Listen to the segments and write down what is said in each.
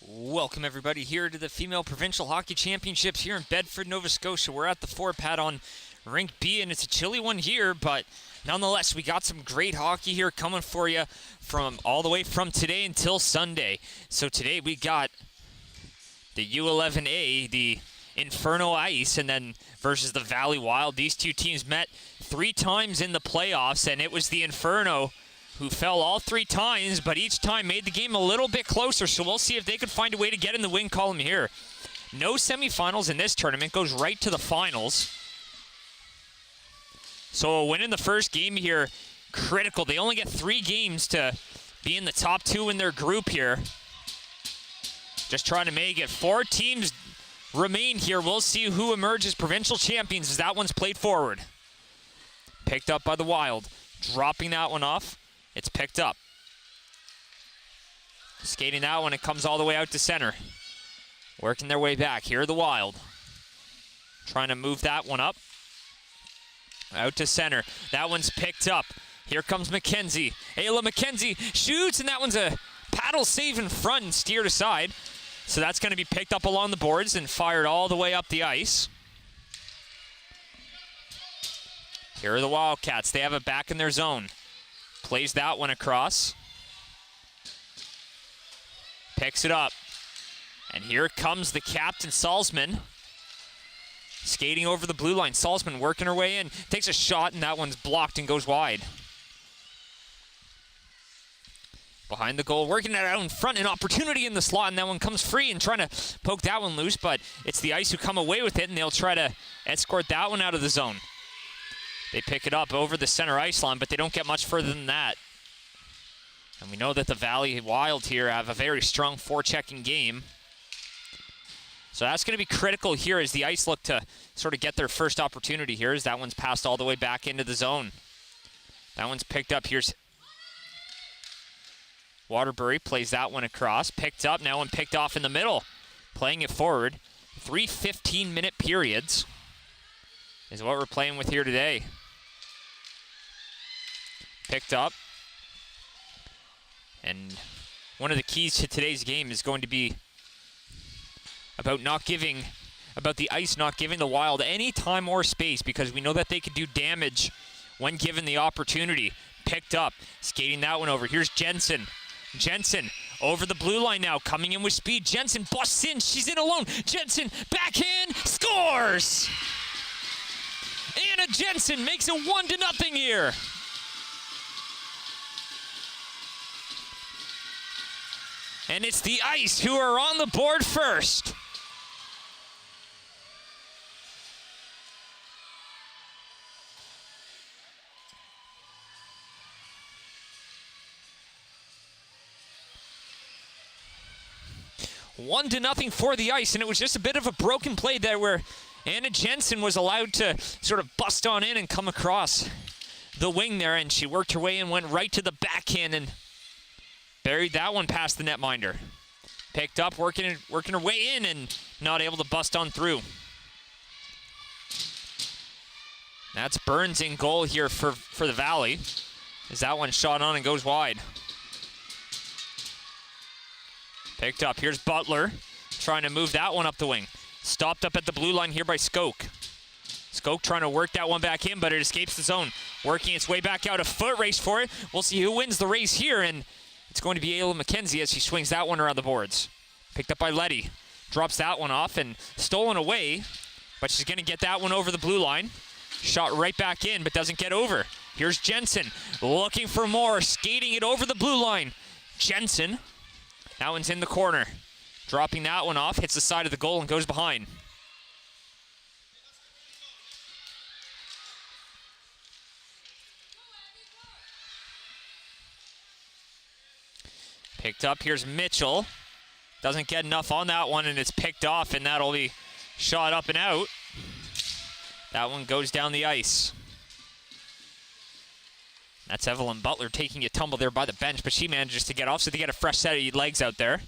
Welcome everybody here to the Female Provincial Hockey Championships here in Bedford, Nova Scotia. We're at the four-pad on Rink B, and it's a chilly one here, but nonetheless, we got some great hockey here coming for you from all the way from today until Sunday. So today we got the U11A, the Inferno Ice, and then versus the Valley Wild. These two teams met 3 times in the playoffs, and it was the Inferno who fell all 3 times, but each time made the game a little bit closer, so we'll see if they could find a way to get in the win column here. No semifinals in this tournament, goes right to the finals. So a win in the first game here, critical. They only get 3 games to be in the top 2 in their group here. Just trying to make it. 4 teams remain here. We'll see who emerges provincial champions as that one's played forward. Picked up by the Wild. Dropping that one off. It's picked up. Skating that one, it comes all the way out to center. Working their way back. Here are the Wild. Trying to move that one up. Out to center. That one's picked up. Here comes McKenzie. Ayla McKenzie shoots, and that one's a paddle save in front and steered aside. So that's going to be picked up along the boards and fired all the way up the ice. Here are the Wildcats. They have it back in their zone. Plays that one across. Picks it up. And here comes the captain, Salzman. Skating over the blue line. Salzman working her way in. Takes a shot, and that one's blocked and goes wide. Behind the goal, working it out in front. An opportunity in the slot, and that one comes free and trying to poke that one loose, but it's the Ice who come away with it, and they'll try to escort that one out of the zone. They pick it up over the center ice line, but they don't get much further than that. And we know that the Valley Wild here have a very strong forechecking game. So that's going to be critical here as the Ice look to sort of get their first opportunity here, as that one's passed all the way back into the zone. That one's picked up. Here's Waterbury, plays that one across. Picked up, now one picked off in the middle. Playing it forward. 3 15-minute periods is what we're playing with here today. Picked up. And one of the keys to today's game is going to be about the Ice not giving the Wild any time or space, because we know that they could do damage when given the opportunity. Picked up, skating that one over. Here's Jensen. Jensen over the blue line now, coming in with speed. Jensen busts in, she's in alone. Jensen, backhand, scores! Anna Jensen makes it 1-0 here. And it's the Ice who are on the board first. One to nothing for the Ice, and it was just a bit of a broken play there where Anna Jensen was allowed to sort of bust on in and come across the wing there, and she worked her way and went right to the backhand and buried that one past the netminder. Picked up, working her way in and not able to bust on through. That's Burns in goal here for the Valley, as that one shot on and goes wide. Picked up, here's Butler, trying to move that one up the wing. Stopped up at the blue line here by Skoke. Skoke trying to work that one back in, but it escapes the zone. Working its way back out, a foot race for it. We'll see who wins the race here, and it's going to be Ayla McKenzie as she swings that one around the boards. Picked up by Letty. Drops that one off and stolen away, but she's going to get that one over the blue line. Shot right back in, but doesn't get over. Here's Jensen, looking for more, skating it over the blue line. Jensen, that one's in the corner. Dropping that one off, hits the side of the goal and goes behind. Picked up, here's Mitchell. Doesn't get enough on that one, and it's picked off, and that'll be shot up and out. That one goes down the ice. That's Evelyn Butler taking a tumble there by the bench, but she manages to get off, so they get a fresh set of legs out there.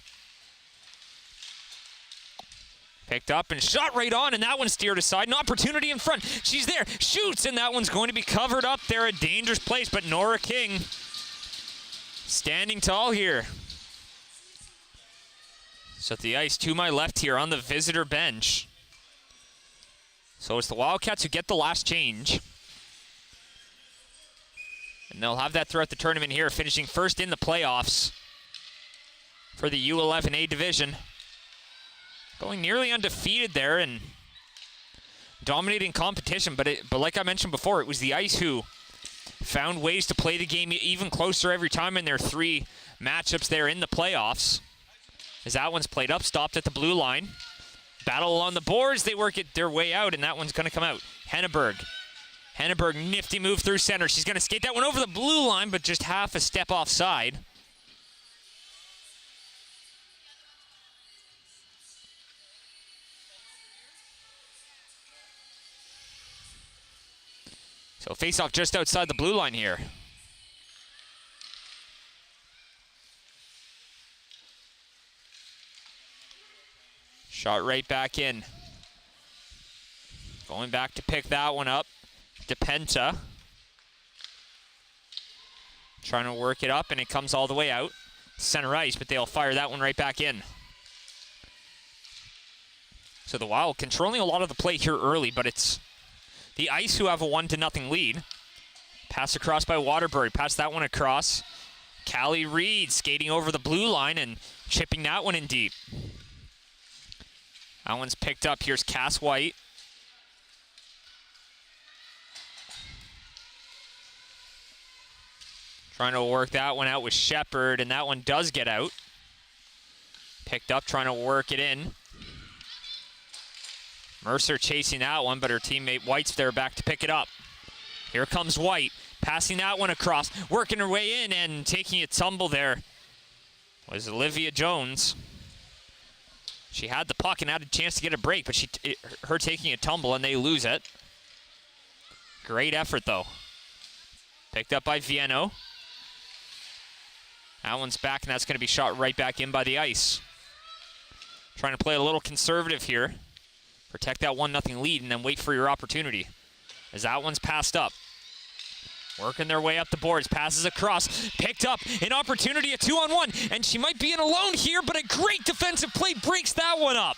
Picked up and shot right on, and that one steered aside. An opportunity in front. She's there, shoots, and that one's going to be covered up there. A dangerous place, but Nora King standing tall here. So at the ice to my left here on the visitor bench. So it's the Wildcats who get the last change. And they'll have that throughout the tournament here, finishing first in the playoffs for the U11A division. Going nearly undefeated there and dominating competition, but like I mentioned before, it was the ice who found ways to play the game even closer every time in their 3 matchups there in the playoffs. As that one's played up, stopped at the blue line. Battle along the boards, they work it their way out, and that one's going to come out. Henneberg, nifty move through center. She's going to skate that one over the blue line, but just half a step offside. So face-off just outside the blue line here. Shot right back in. Going back to pick that one up. DePenta. Trying to work it up, and it comes all the way out. Center ice, but they'll fire that one right back in. So the Wild controlling a lot of the play here early, but it's the Ice who have a 1-0 lead. Pass across by Waterbury. Pass that one across. Callie Reed skating over the blue line and chipping that one in deep. That one's picked up. Here's Cass White. Trying to work that one out with Shepard, and that one does get out. Picked up, trying to work it in. Mercer chasing that one, but her teammate White's there back to pick it up. Here comes White, passing that one across, working her way in and taking a tumble there was Olivia Jones. She had the puck and had a chance to get a break, but her taking a tumble and they lose it. Great effort though. Picked up by Vieno. That one's back, and that's going to be shot right back in by the Ice. Trying to play a little conservative here. Protect that 1-0 lead and then wait for your opportunity. As that one's passed up. Working their way up the boards. Passes across. Picked up. An opportunity, a 2-on-1. And she might be in alone here, but a great defensive play breaks that one up.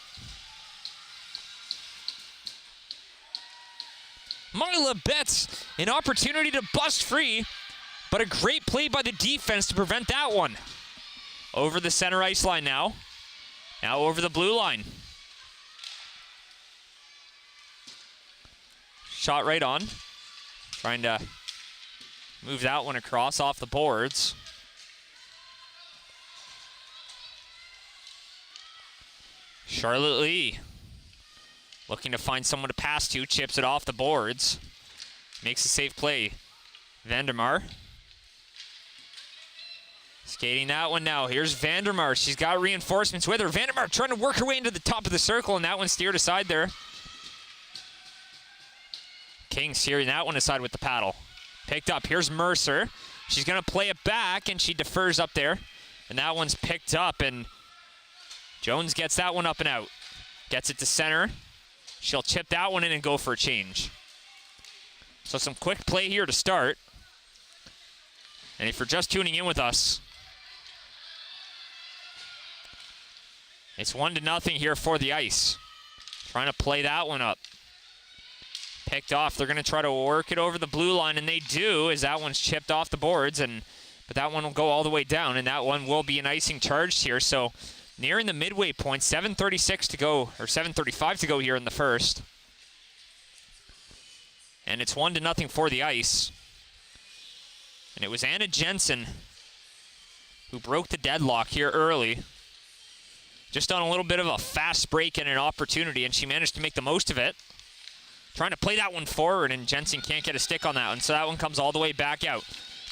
Marla Betts, an opportunity to bust free, but a great play by the defense to prevent that one. Over the center ice line now. Now over the blue line. Shot right on. Trying to move that one across off the boards. Charlotte Lee looking to find someone to pass to. Chips it off the boards. Makes a safe play. Vandermar. Skating that one now. Here's Vandermar. She's got reinforcements with her. Vandermar trying to work her way into the top of the circle, and that one steered aside there. King steering that one aside with the paddle. Picked up. Here's Mercer. She's going to play it back, and she defers up there. And that one's picked up, and Jones gets that one up and out. Gets it to center. She'll chip that one in and go for a change. So some quick play here to start. And if you're just tuning in with us, it's 1-0 here for the Ice. Trying to play that one up. Picked off. They're going to try to work it over the blue line, and they do, as that one's chipped off the boards, but that one will go all the way down, and that one will be an icing charged here. So nearing the midway point, 7:36 to go, or 7:35 to go here in the first. And it's 1-0 for the Ice. And it was Anna Jensen who broke the deadlock here early. Just on a little bit of a fast break and an opportunity, and she managed to make the most of it. Trying to play that one forward, and Jensen can't get a stick on that one, so that one comes all the way back out.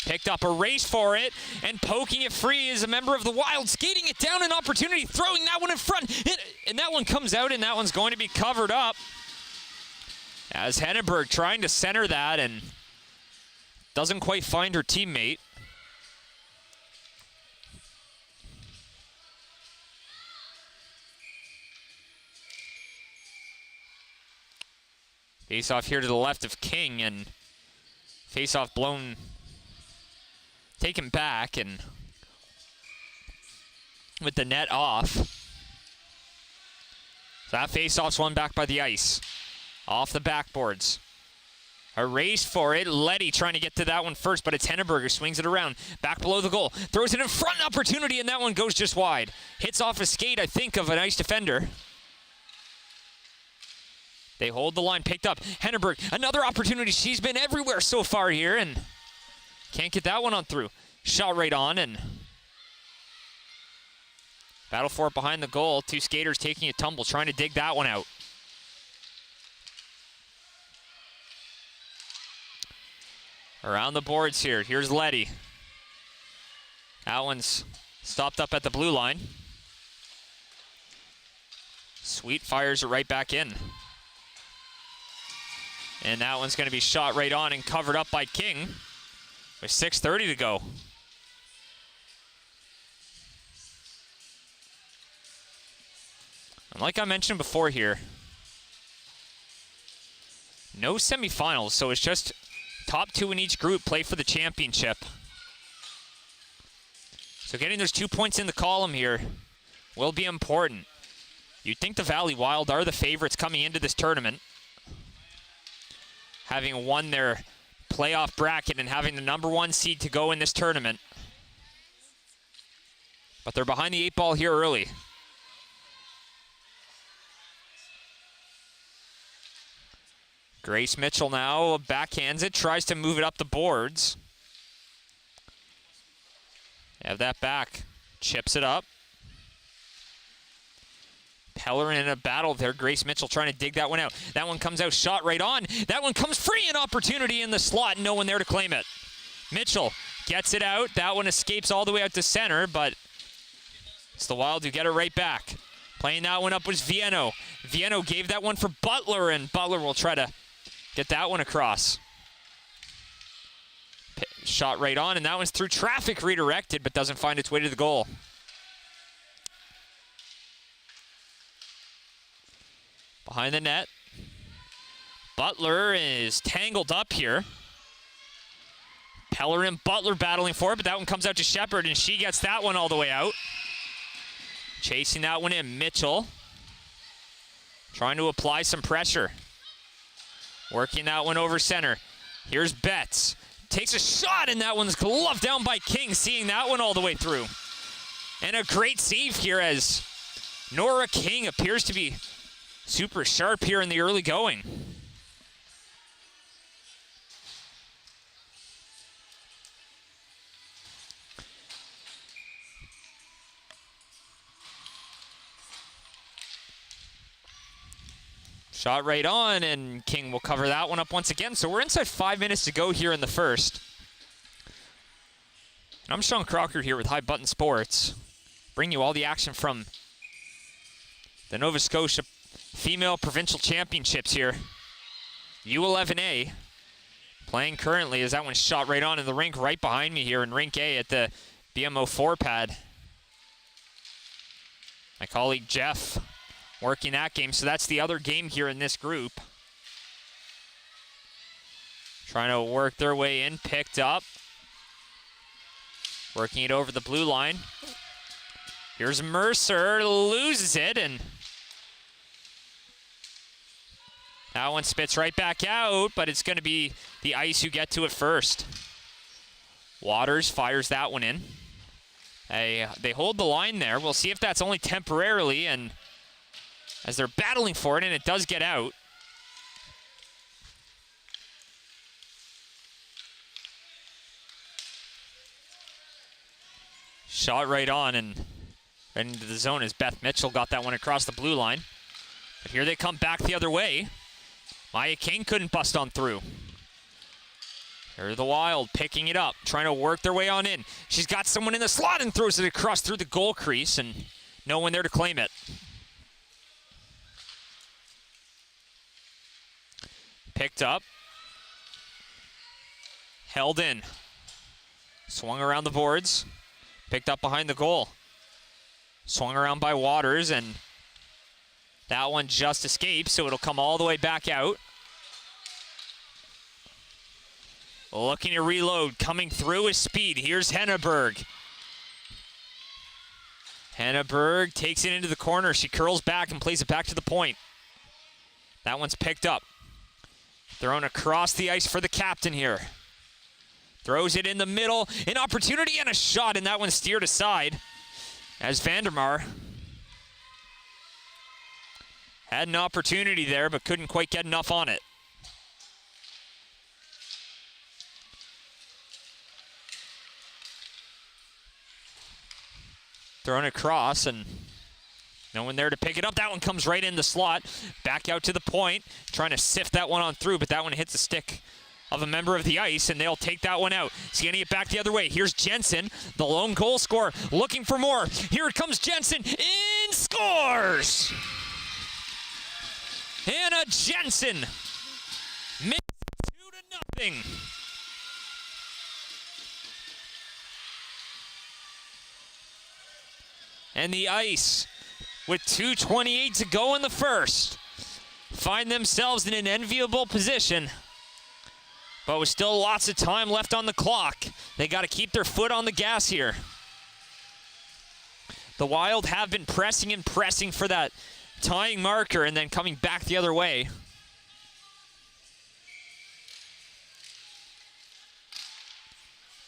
Picked up, a race for it, and poking it free is a member of the Wild, skating it down, an opportunity, throwing that one in front, and that one comes out, and that one's going to be covered up. As Henneberg trying to center that, and doesn't quite find her teammate. Face-off here to the left of King, and face-off blown, taken back, and with the net off. So that face-off's won back by the ice. Off the backboards. A race for it. Letty trying to get to that one first, but it's Henneberger. Swings it around. Back below the goal. Throws it in front. Opportunity, and that one goes just wide. Hits off a skate, I think, of an ice defender. They hold the line. Picked up. Henneberg. Another opportunity. She's been everywhere so far here, and can't get that one on through. Shot right on, and battle for it behind the goal. Two skaters taking a tumble, trying to dig that one out. Around the boards here. Here's Letty. That one's stopped up at the blue line. Sweet fires it right back in. And that one's going to be shot right on and covered up by King with 6:30 to go. And like I mentioned before here, no semifinals, so it's just top two in each group play for the championship. So getting those 2 points in the column here will be important. You'd think the Valley Wild are the favorites coming into this tournament, having won their playoff bracket and having the #1 seed to go in this tournament. But they're behind the 8 ball here early. Grace Mitchell now backhands it, tries to move it up the boards. Have that back, chips it up. Pellerin in a battle there. Grace Mitchell trying to dig that one out. That one comes out, shot right on. That one comes free, an opportunity in the slot, no one there to claim it. Mitchell gets it out. That one escapes all the way out to center, but it's the Wild who get it right back. Playing that one up was Vieno. Vieno gave that one for Butler, and Butler will try to get that one across. Shot right on, and that one's through traffic, redirected, but doesn't find its way to the goal. Behind the net. Butler is tangled up here. Pellerin, Butler battling for it, but that one comes out to Shepard, and she gets that one all the way out. Chasing that one in, Mitchell. Trying to apply some pressure. Working that one over center. Here's Betts. Takes a shot, and that one's gloved down by King, seeing that one all the way through. And a great save here as Nora King appears to be super sharp here in the early going. Shot right on, and King will cover that one up once again. So we're inside 5 minutes to go here in the first. I'm Sean Crocker here with High Button Sports, bringing you all the action from the Nova Scotia Female Provincial Championships here. U11A playing currently as that one's shot right on in the rink right behind me here in Rink A at the BMO 4 pad. My colleague Jeff working that game, so that's the other game here in this group. Trying to work their way in, picked up. Working it over the blue line. Here's Mercer, loses it, and that one spits right back out, but it's going to be the ice who get to it first. Waters fires that one in. They hold the line there. We'll see if that's only temporarily, and as they're battling for it, and it does get out. Shot right on and right into the zone as Beth Mitchell got that one across the blue line. But here they come back the other way. Maya King couldn't bust on through. Here the Wild picking it up, trying to work their way on in. She's got someone in the slot and throws it across through the goal crease, and no one there to claim it. Picked up. Held in. Swung around the boards. Picked up behind the goal. Swung around by Waters, and that one just escapes, so it'll come all the way back out. Looking to reload, coming through with speed. Here's Henneberg. Henneberg takes it into the corner. She curls back and plays it back to the point. That one's picked up. Thrown across the ice for the captain here. Throws it in the middle. An opportunity and a shot, and that one steered aside as Vandermar had an opportunity there but couldn't quite get enough on it. Thrown across and no one there to pick it up. That one comes right in the slot. Back out to the point. Trying to sift that one on through, but that one hits the stick of a member of the ice, and they'll take that one out. Scanning it back the other way. Here's Jensen, the lone goal scorer, looking for more. Here it comes Jensen. In scores! Hannah Jensen makes it 2-0. And the Ice, with 2:28 to go in the first, find themselves in an enviable position. But with still lots of time left on the clock, they got to keep their foot on the gas here. The Wild have been pressing and pressing for that tying marker and then coming back the other way.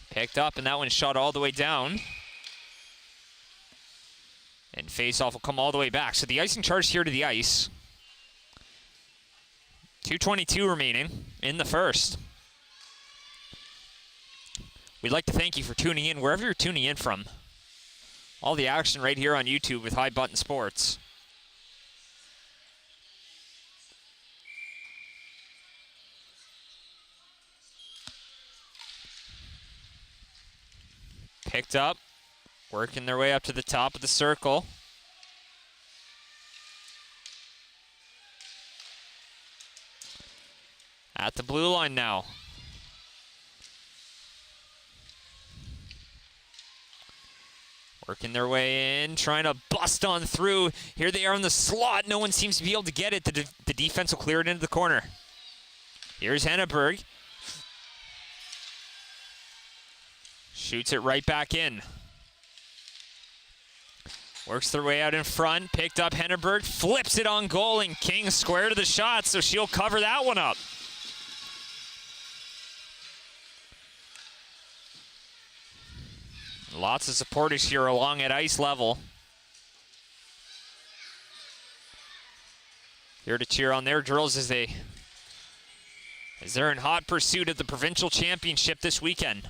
Picked up, and that one shot all the way down. And face-off will come all the way back. So the icing charge here to the ice. 2:22 remaining in the first. We'd like to thank you for tuning in wherever you're tuning in from. All the action right here on YouTube with High Button Sports. Picked up. Working their way up to the top of the circle. At the blue line now. Working their way in, trying to bust on through. Here they are in the slot. No one seems to be able to get it. The defense will clear it into the corner. Here's Henneberg. Shoots it right back in. Works their way out in front, picked up Henneberg, flips it on goal, and King square to the shot, so she'll cover that one up. Lots of supporters here along at ice level. Here to cheer on their drills as they're in hot pursuit of the provincial championship this weekend.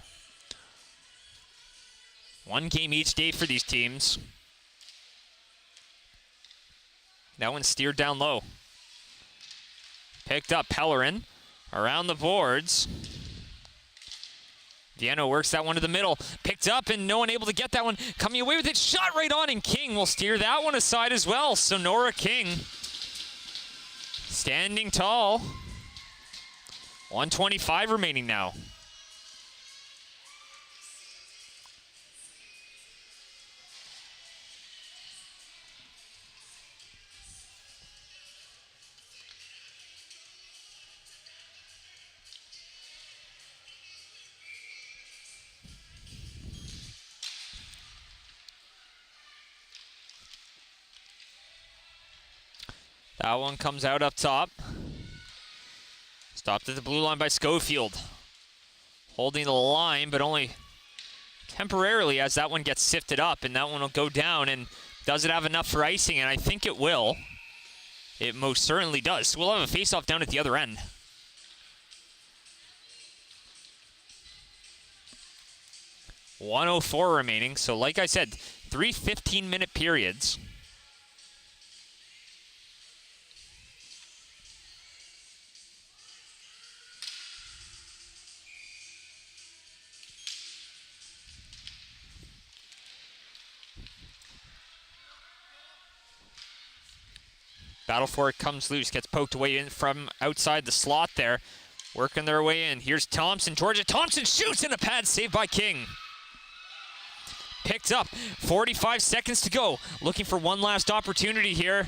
One game each day for these teams. That one steered down low. Picked up Pellerin around the boards. Viano works that one to the middle. Picked up and no one able to get that one. Coming away with it, shot right on, and King will steer that one aside as well. So Nora King standing tall. 1:25 remaining now. That one comes out up top. Stopped at the blue line by Schofield. Holding the line, but only temporarily as that one gets sifted up, and that one will go down. And does it have enough for icing? And I think it will. It most certainly does. So we'll have a face-off down at the other end. .104 remaining. So like I said, 3 15-minute periods. Battle for it comes loose, gets poked away in from outside the slot there. Working their way in. Here's Thompson. Georgia Thompson shoots in a pad, saved by King. Picked up, 45 seconds to go. Looking for one last opportunity here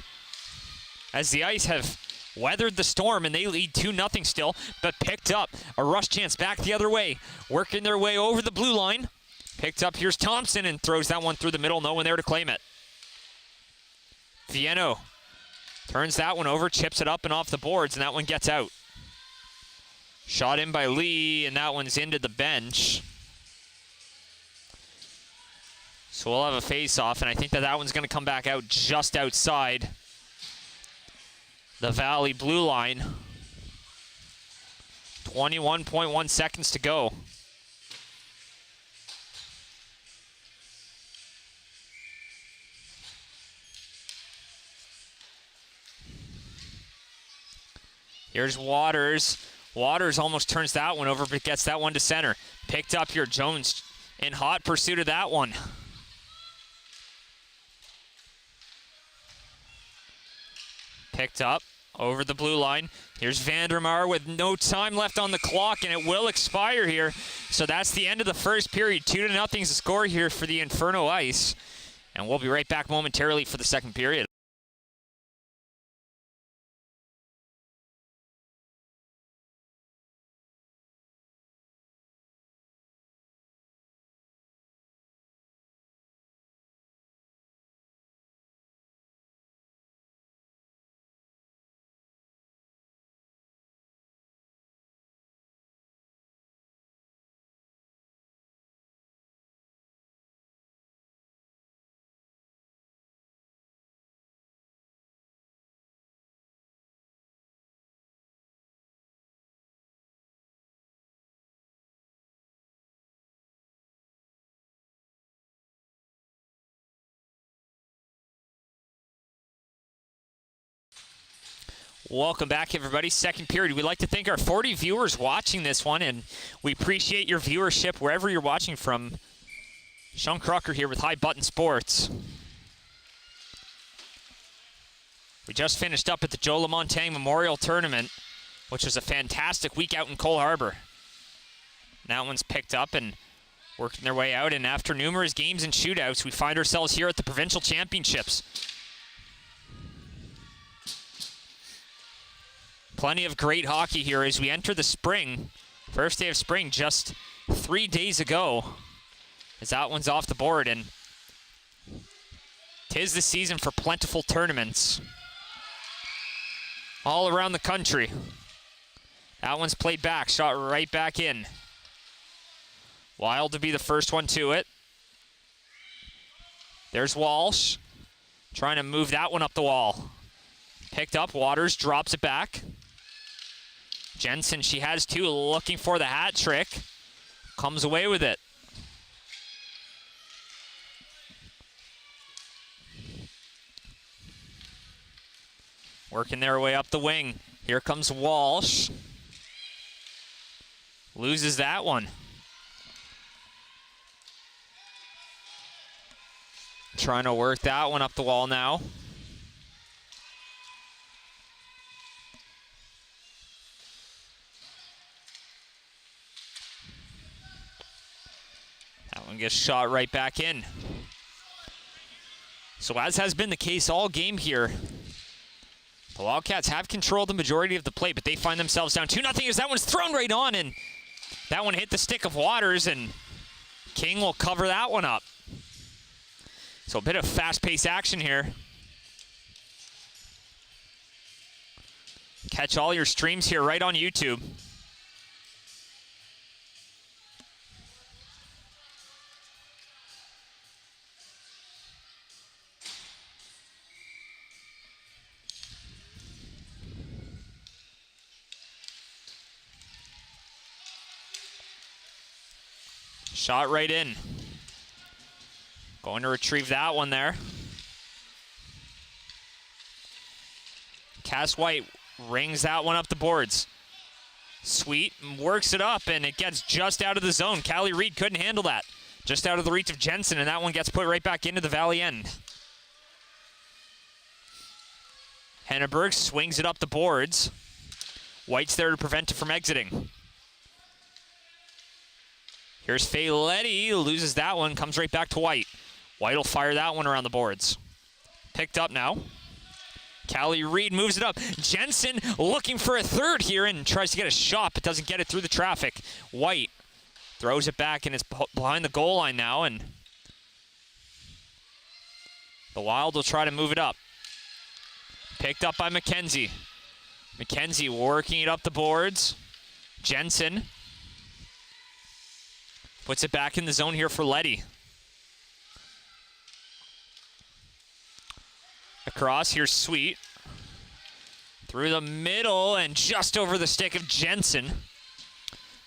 as the Ice have weathered the storm and they lead 2-0 still, but picked up. A rush chance back the other way. Working their way over the blue line. Picked up, here's Thompson and throws that one through the middle. No one there to claim it. Vieno turns that one over, chips it up and off the boards, and that one gets out. Shot in by Lee, and that one's into the bench. So we'll have a face-off, and I think that one's going to come back out just outside the Valley blue line. 21.1 seconds to go. Here's Waters. Waters almost turns that one over, but gets that one to center. Picked up here, Jones in hot pursuit of that one. Picked up over the blue line. Here's Vandermeer with no time left on the clock, and it will expire here. So that's the end of the first period. 2-0 is the score here for the Inferno Ice. And we'll be right back momentarily for the second period. Welcome back, everybody. Second period. We'd like to thank our 40 viewers watching this one, and we appreciate your viewership wherever you're watching from. Sean Crocker here with High Button Sports. We just finished up at the Joe LeMontagne Memorial Tournament, which was a fantastic week out in Cole Harbour. That one's picked up and working their way out, and after numerous games and shootouts, we find ourselves here at the Provincial Championships. Plenty of great hockey here as we enter the spring. First day of spring just 3 days ago, as that one's off the board, and 'tis the season for plentiful tournaments all around the country. That one's played back, shot right back in. Wild to be the first one to it. There's Walsh trying to move that one up the wall. Picked up, Waters drops it back. Jensen, she has two, looking for the hat trick. Comes away with it. Working their way up the wing. Here comes Walsh. Loses that one. Trying to work that one up the wall now. That one gets shot right back in. So as has been the case all game here, the Wildcats have controlled the majority of the play, but they find themselves down 2-0 as that one's thrown right on, and that one hit the stick of Waters, and King will cover that one up. So a bit of fast-paced action here. Catch all your streams here right on YouTube. Shot right in. Going to retrieve that one there. Cass White rings that one up the boards. Sweet works it up, and it gets just out of the zone. Callie Reed couldn't handle that. Just out of the reach of Jensen, and that one gets put right back into the Valley end. Henneberg swings it up the boards. White's there to prevent it from exiting. Here's Fayletti, loses that one, comes right back to White. White will fire that one around the boards. Picked up now. Callie Reed moves it up. Jensen looking for a third here and tries to get a shot, but doesn't get it through the traffic. White throws it back, and it's behind the goal line now, and the Wild will try to move it up. Picked up by McKenzie. McKenzie working it up the boards. Jensen puts it back in the zone here for Letty. Across, here's Sweet. Through the middle and just over the stick of Jensen.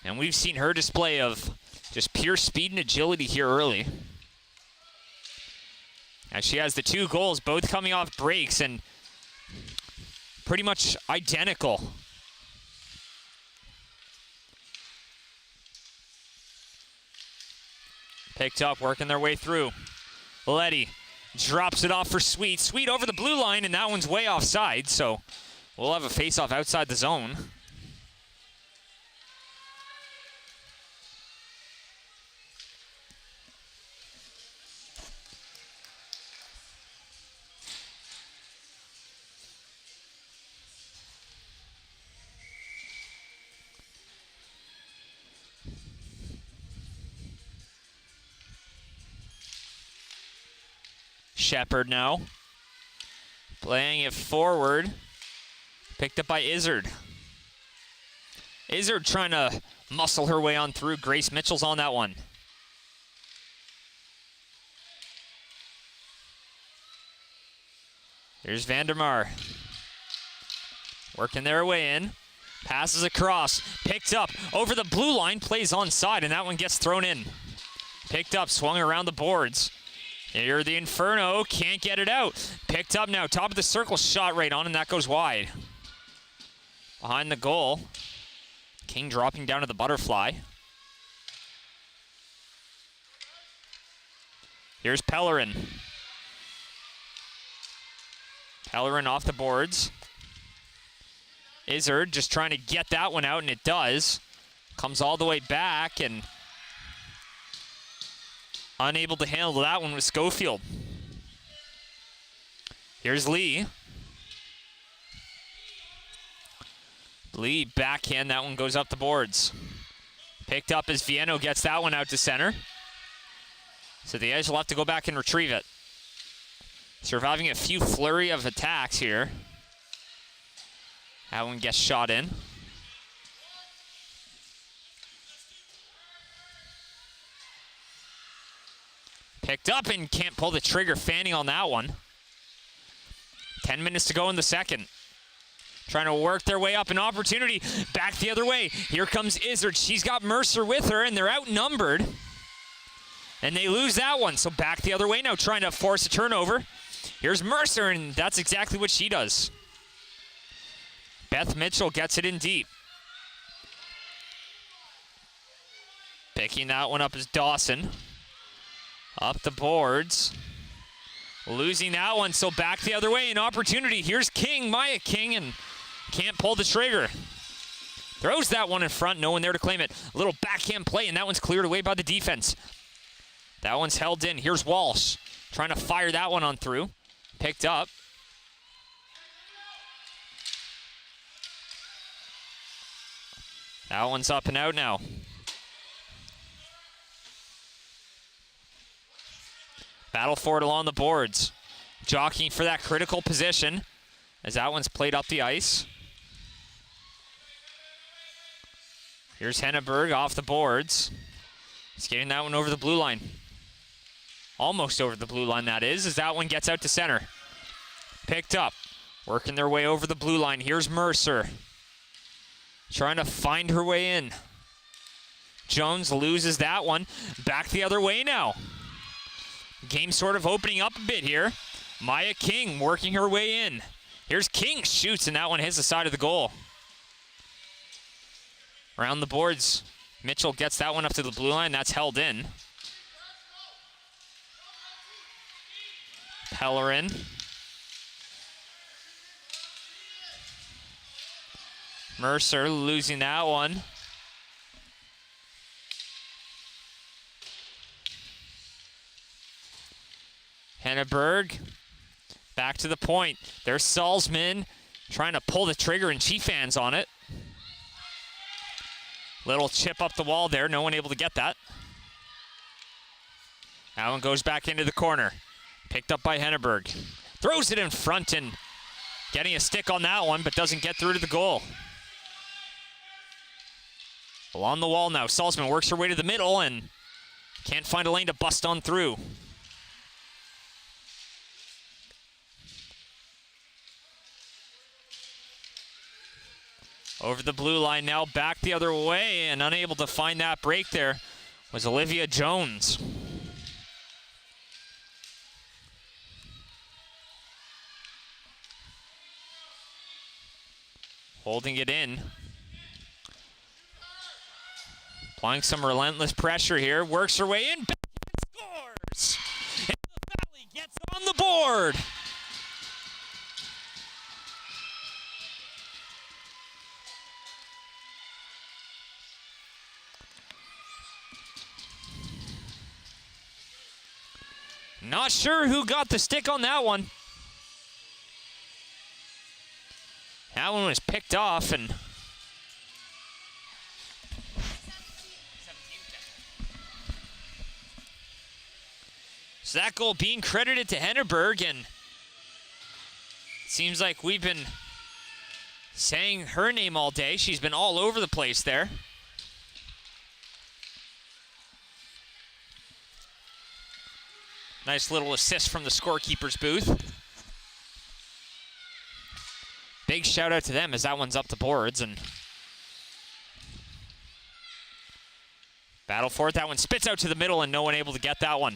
And we've seen her display of just pure speed and agility here early. As she has the 2 goals, both coming off breaks and pretty much identical. Picked up, working their way through. Letty drops it off for Sweet. Sweet over the blue line, and that one's way offside, so we'll have a face-off outside the zone. Shepard now. Playing it forward. Picked up by Izzard. Izzard trying to muscle her way on through. Grace Mitchell's on that one. Here's Vandermar. Working their way in. Passes across. Picked up over the blue line. Plays onside, and that one gets thrown in. Picked up, swung around the boards. Here the Inferno, can't get it out. Picked up now, top of the circle, shot right on, and that goes wide. Behind the goal. King dropping down to the butterfly. Here's Pellerin. Pellerin off the boards. Izzard just trying to get that one out, and it does. Comes all the way back, and unable to handle that one with Schofield. Here's Lee. Lee backhand, that one goes up the boards. Picked up as Vieno gets that one out to center. So the Edge will have to go back and retrieve it. Surviving a few flurry of attacks here. That one gets shot in. Picked up and can't pull the trigger. Fanning on that one. 10 minutes to go in the second. Trying to work their way up an opportunity. Back the other way. Here comes Izzard. She's got Mercer with her, and they're outnumbered. And they lose that one. So back the other way now, trying to force a turnover. Here's Mercer, and that's exactly what she does. Beth Mitchell gets it in deep. Picking that one up is Dawson. Up the boards. Losing that one, so back the other way. An opportunity. Here's King, Maya King, and can't pull the trigger. Throws that one in front, no one there to claim it. A little backhand play, and that one's cleared away by the defense. That one's held in. Here's Walsh. Trying to fire that one on through. Picked up. That one's up and out now. Battle for it along the boards. Jockeying for that critical position as that one's played up the ice. Here's Henneberg off the boards. He's getting that one over the blue line. Almost over the blue line, that is, as that one gets out to center. Picked up. Working their way over the blue line. Here's Mercer. Trying to find her way in. Jones loses that one. Back the other way now. Game sort of opening up a bit here. Maya King working her way in. Here's King, shoots, and that one hits the side of the goal. Around the boards, Mitchell gets that one up to the blue line. That's held in. Pellerin. Mercer losing that one. Henneberg, back to the point. There's Salzman trying to pull the trigger, and she fans on it. Little chip up the wall there, no one able to get that. That one goes back into the corner. Picked up by Henneberg. Throws it in front, and Getting a stick on that one, but doesn't get through to the goal. Along the wall now, Salzman works her way to the middle and can't find a lane to bust on through. Over the blue line now, back the other way, and unable to find that break there was Olivia Jones. Holding it in. Applying some relentless pressure here, works her way in, back and scores! And the Valley gets on the board! Not sure who got the stick on that one. That one was picked off and so that goal being credited to Henneberg, and it seems like we've been saying her name all day. She's been all over the place there. Nice little assist from the scorekeeper's booth. Big shout out to them as that one's up the boards and battle for it. That one spits out to the middle and no one able to get that one.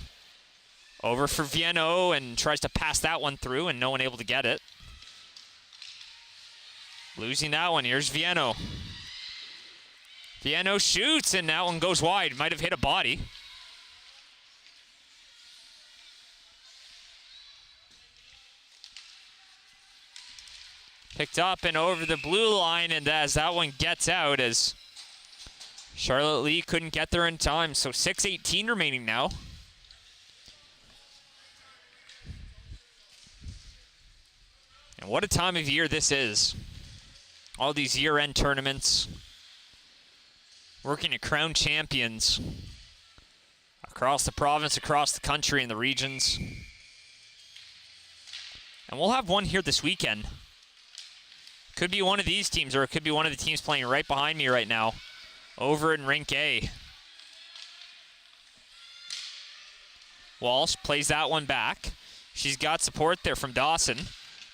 Over for Vieno and tries to pass that one through and no one able to get it. Losing that one. Here's Vieno. Vieno shoots and that one goes wide. Might have hit a body. Picked up and over the blue line, and as that one gets out, as Charlotte Lee couldn't get there in time. So 6:18 remaining now. And what a time of year this is. All these year-end tournaments. Working to crown champions across the province, across the country, and the regions. And we'll have one here this weekend. Could be one of these teams, or it could be one of the teams playing right behind me right now, over in Rink A. Walsh plays that one back. She's got support there from Dawson.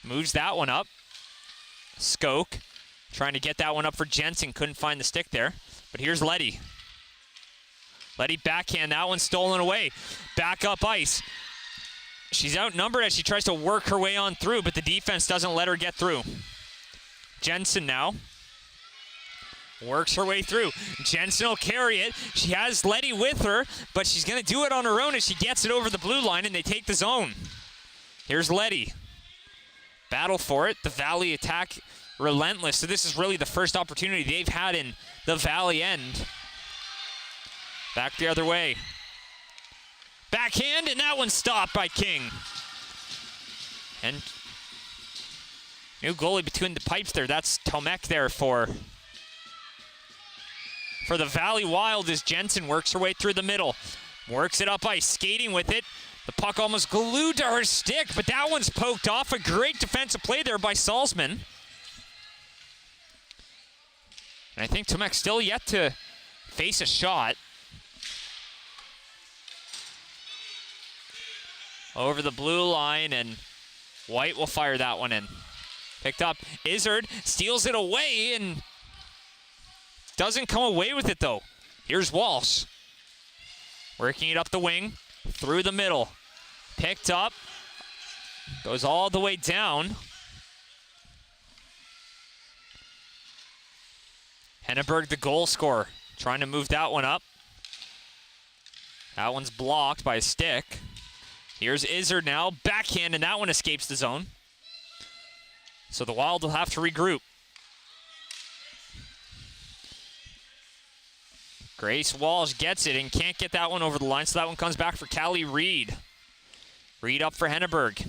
Moves that one up. Skoke trying to get that one up for Jensen. Couldn't find the stick there. But here's Letty. Letty backhand. That one stolen away. Back up ice. She's outnumbered as she tries to work her way on through, but the defense doesn't let her get through. Jensen now works her way through. Jensen will carry it. She has Letty with her, but she's going to do it on her own as she gets it over the blue line and they take the zone. Here's Letty. Battle for it. The Valley attack relentless. So this is really the first opportunity they've had in the Valley end. Back the other way. Backhand, and that one's stopped by King. And new goalie between the pipes there. That's Tomek there for the Valley Wild as Jensen works her way through the middle. Works it up ice, skating with it. The puck almost glued to her stick, but that one's poked off. A great defensive play there by Salzman. And I think Tomek's still yet to face a shot. Over the blue line, and White will fire that one in. Picked up. Izzard steals it away and doesn't come away with it, though. Here's Walsh. Working it up the wing. Through the middle. Picked up. Goes all the way down. Henneberg, the goal scorer. Trying to move that one up. That one's blocked by a stick. Here's Izzard now. Backhand, and that one escapes the zone. So the Wild will have to regroup. Grace Walsh gets it and can't get that one over the line, so that one comes back for Callie Reed. Reed up for Henneberg.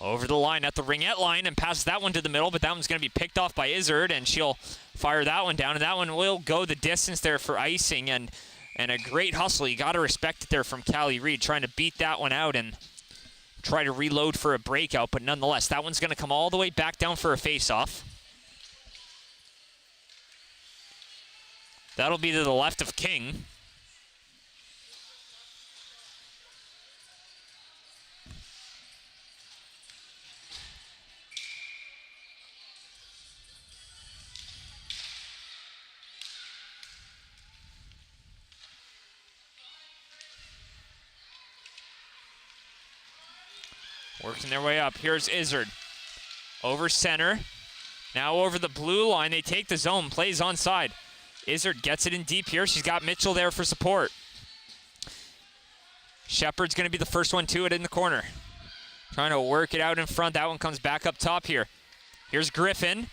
Over the line at the ringette line and passes that one to the middle, but that one's going to be picked off by Izzard, and she'll fire that one down, and that one will go the distance there for icing, and a great hustle. You got to respect it there from Callie Reed, trying to beat that one out and try to reload for a breakout, but nonetheless, that one's going to come all the way back down for a face-off. That'll be to the left of King. Working their way up. Here's Izzard. Over center. Now over the blue line. They take the zone. Plays onside. Izzard gets it in deep here. She's got Mitchell there for support. Shepard's going to be the first one to it in the corner. Trying to work it out in front. That one comes back up top here. Here's Griffin.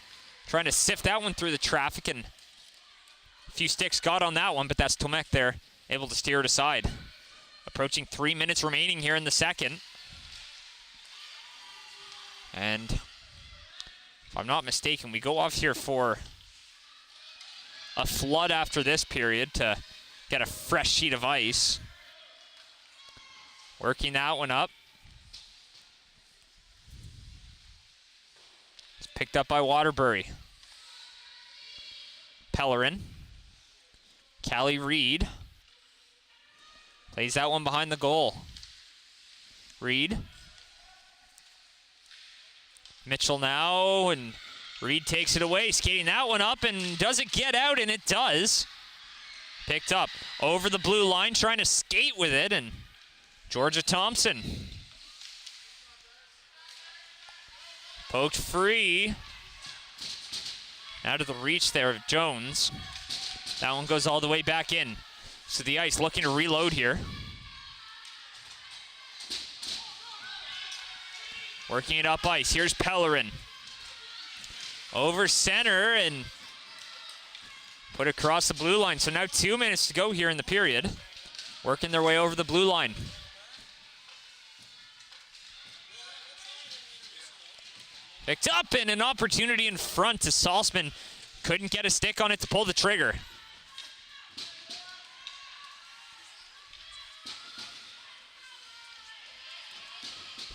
Trying to sift that one through the traffic. And a few sticks got on that one, but that's Tomek there, able to steer it aside. Approaching 3 minutes remaining here in the second. And if I'm not mistaken, we go off here for a flood after this period to get a fresh sheet of ice. Working that one up. It's picked up by Waterbury. Pellerin. Callie Reed. Plays that one behind the goal. Reed. Mitchell now, and Reed takes it away, skating that one up, and does it get out? And it does. Picked up over the blue line, trying to skate with it, and Georgia Thompson. Poked free. Out of the reach there of Jones. That one goes all the way back in. So the ice looking to reload here. Working it up ice. Here's Pellerin. Over center and put across the blue line. So now 2 minutes to go here in the period. Working their way over the blue line. Picked up and an opportunity in front to Salzman. Couldn't get a stick on it to pull the trigger.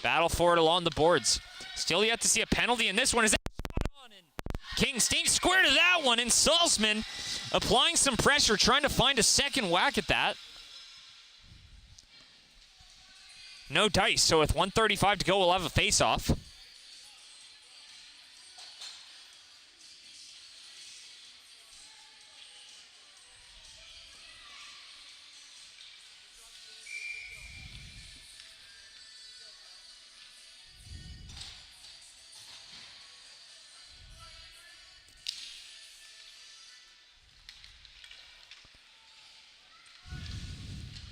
Battle for it along the boards. Still yet to see a penalty in this one. Is that on? And King stinks square to that one, and Salzman applying some pressure, trying to find a second whack at that. No dice, so with 1:35 to go, we'll have a face-off.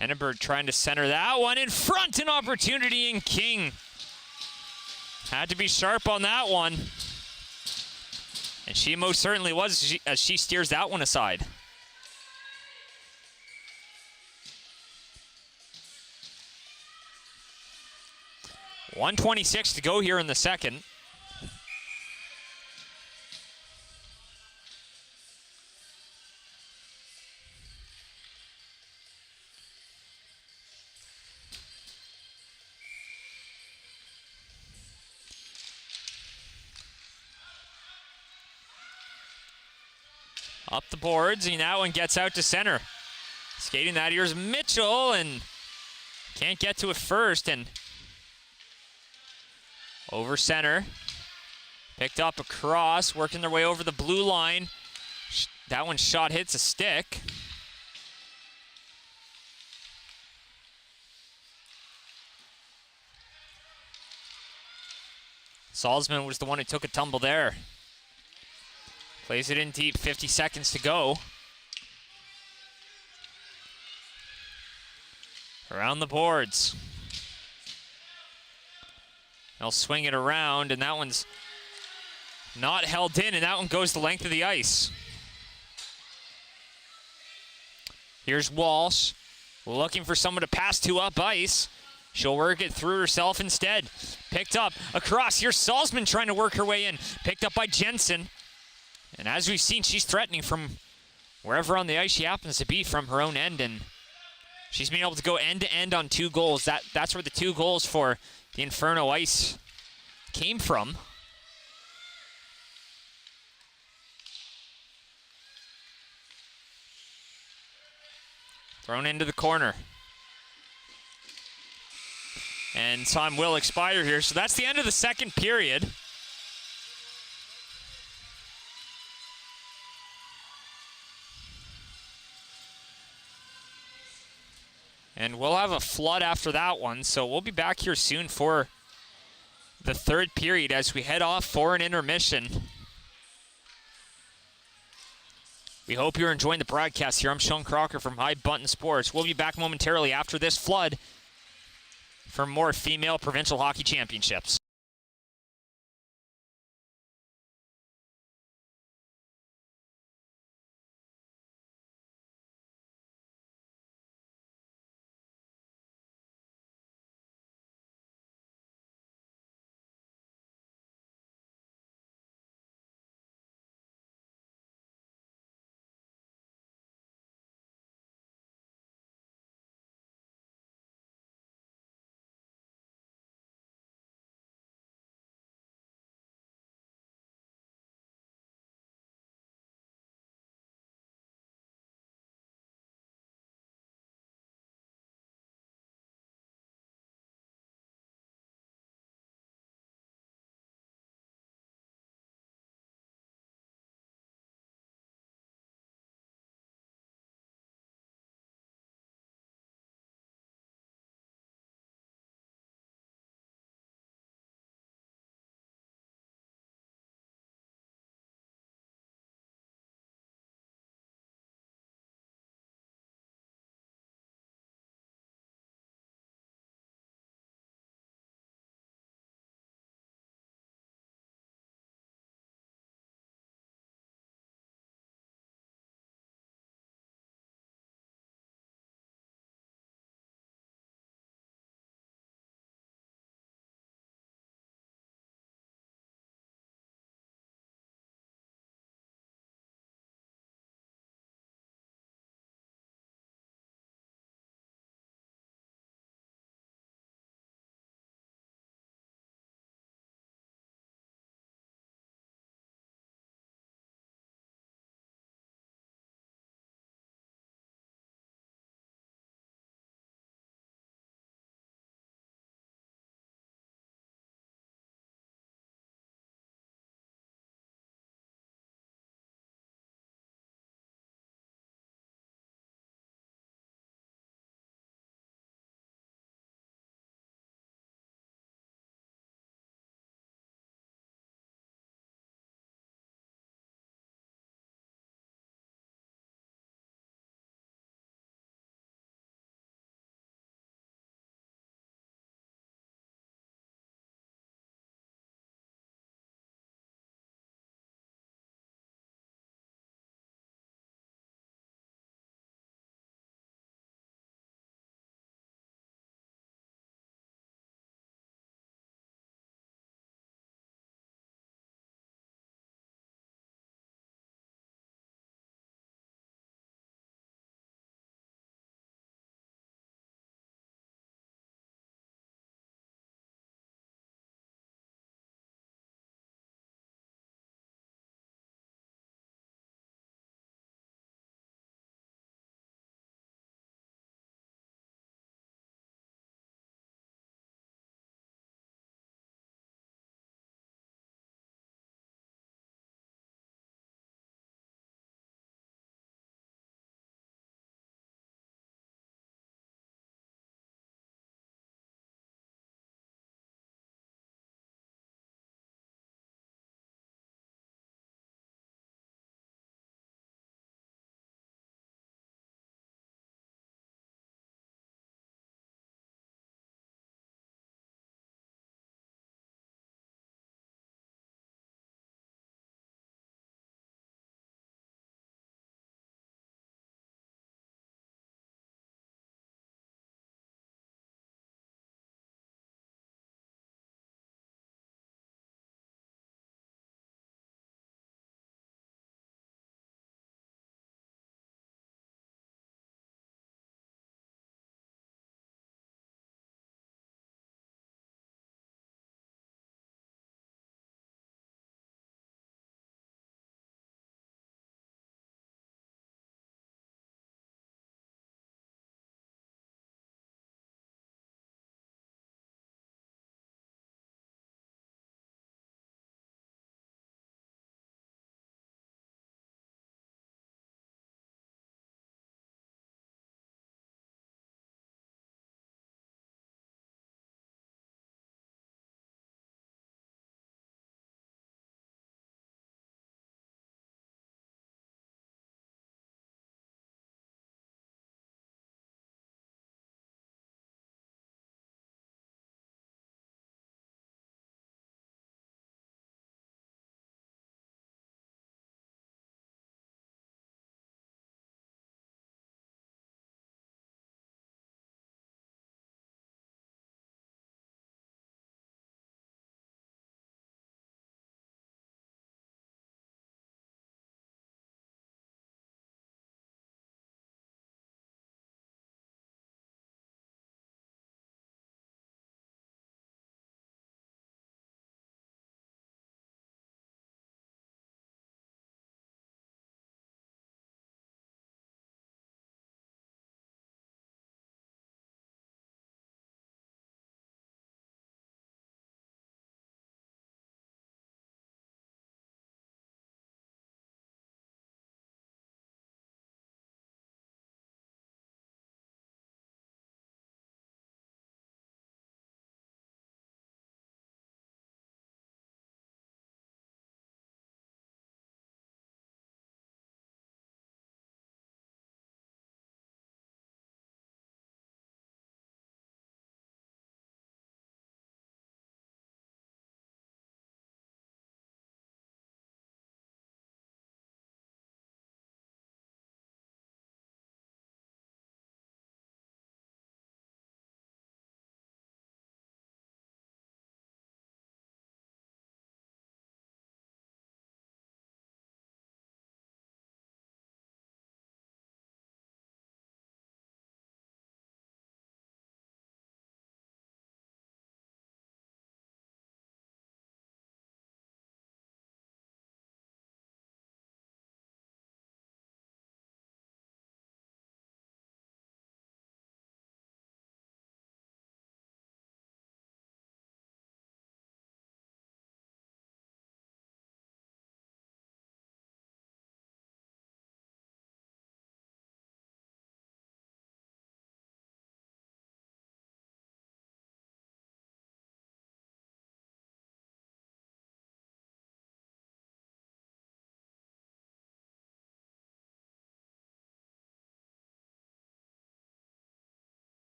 Henneberg trying to center that one in front, an opportunity in King. Had to be sharp on that one. And she most certainly was as she steers that one aside. .126 to go here in the second. Up the boards, and that one gets out to center. Skating that, here's Mitchell, and can't get to it first, and over center. Picked up across, working their way over the blue line. That one shot hits a stick. Salzman was the one who took a tumble there. Plays it in deep, 50 seconds to go. Around the boards. They'll swing it around, and that one's not held in, and that one goes the length of the ice. Here's Walsh, looking for someone to pass to up ice. She'll work it through herself instead. Picked up across. Here's Salzman trying to work her way in. Picked up by Jensen. And as we've seen, she's threatening from wherever on the ice she happens to be from her own end, and She's been able to go end-to-end on 2 goals. That's where the 2 goals for the Inferno Ice came from. Thrown into the corner. And time will expire here. So that's the end of the second period. And we'll have a flood after that one. So we'll be back here soon for the third period as we head off for an intermission. We hope you're enjoying the broadcast here. I'm Sean Crocker from High Button Sports. We'll be back momentarily after this flood for more female provincial hockey championships.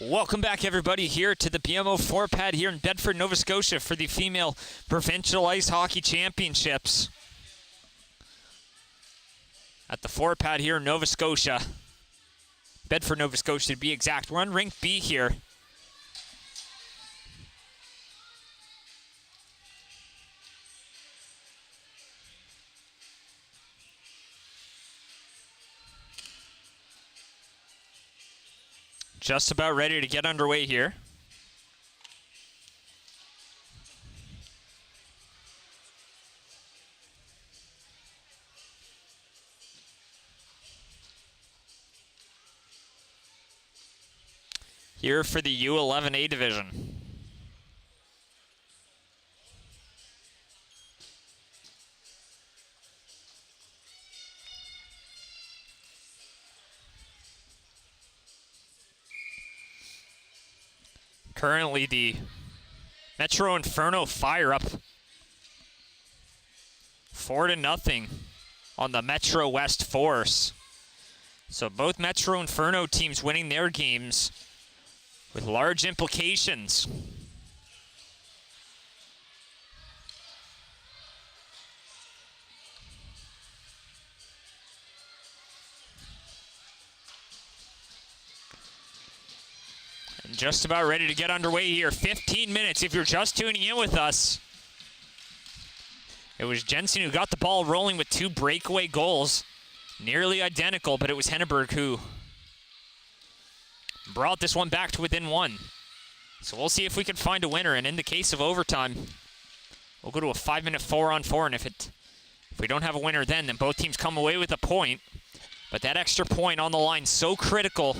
Welcome back, everybody, here to the BMO 4-pad here in Bedford, Nova Scotia for the Female Provincial Ice Hockey Championships. At the 4-pad here in Nova Scotia. Bedford, Nova Scotia to be exact. We're on Rink B here. Just about ready to get underway here. Here for the U11A division. Currently the Metro Inferno fire up 4-0 on the Metro West Force. So both Metro Inferno teams winning their games with large implications. And just about ready to get underway here. 15 minutes if you're just tuning in with us. It was Jensen who got the ball rolling with 2 breakaway goals. Nearly identical, but it was Henneberg who brought this one back to within 1. So we'll see if we can find a winner. And in the case of overtime, we'll go to a 5-minute 4-on-4. And if we don't have a winner then both teams come away with a point. But that extra point on the line, so critical.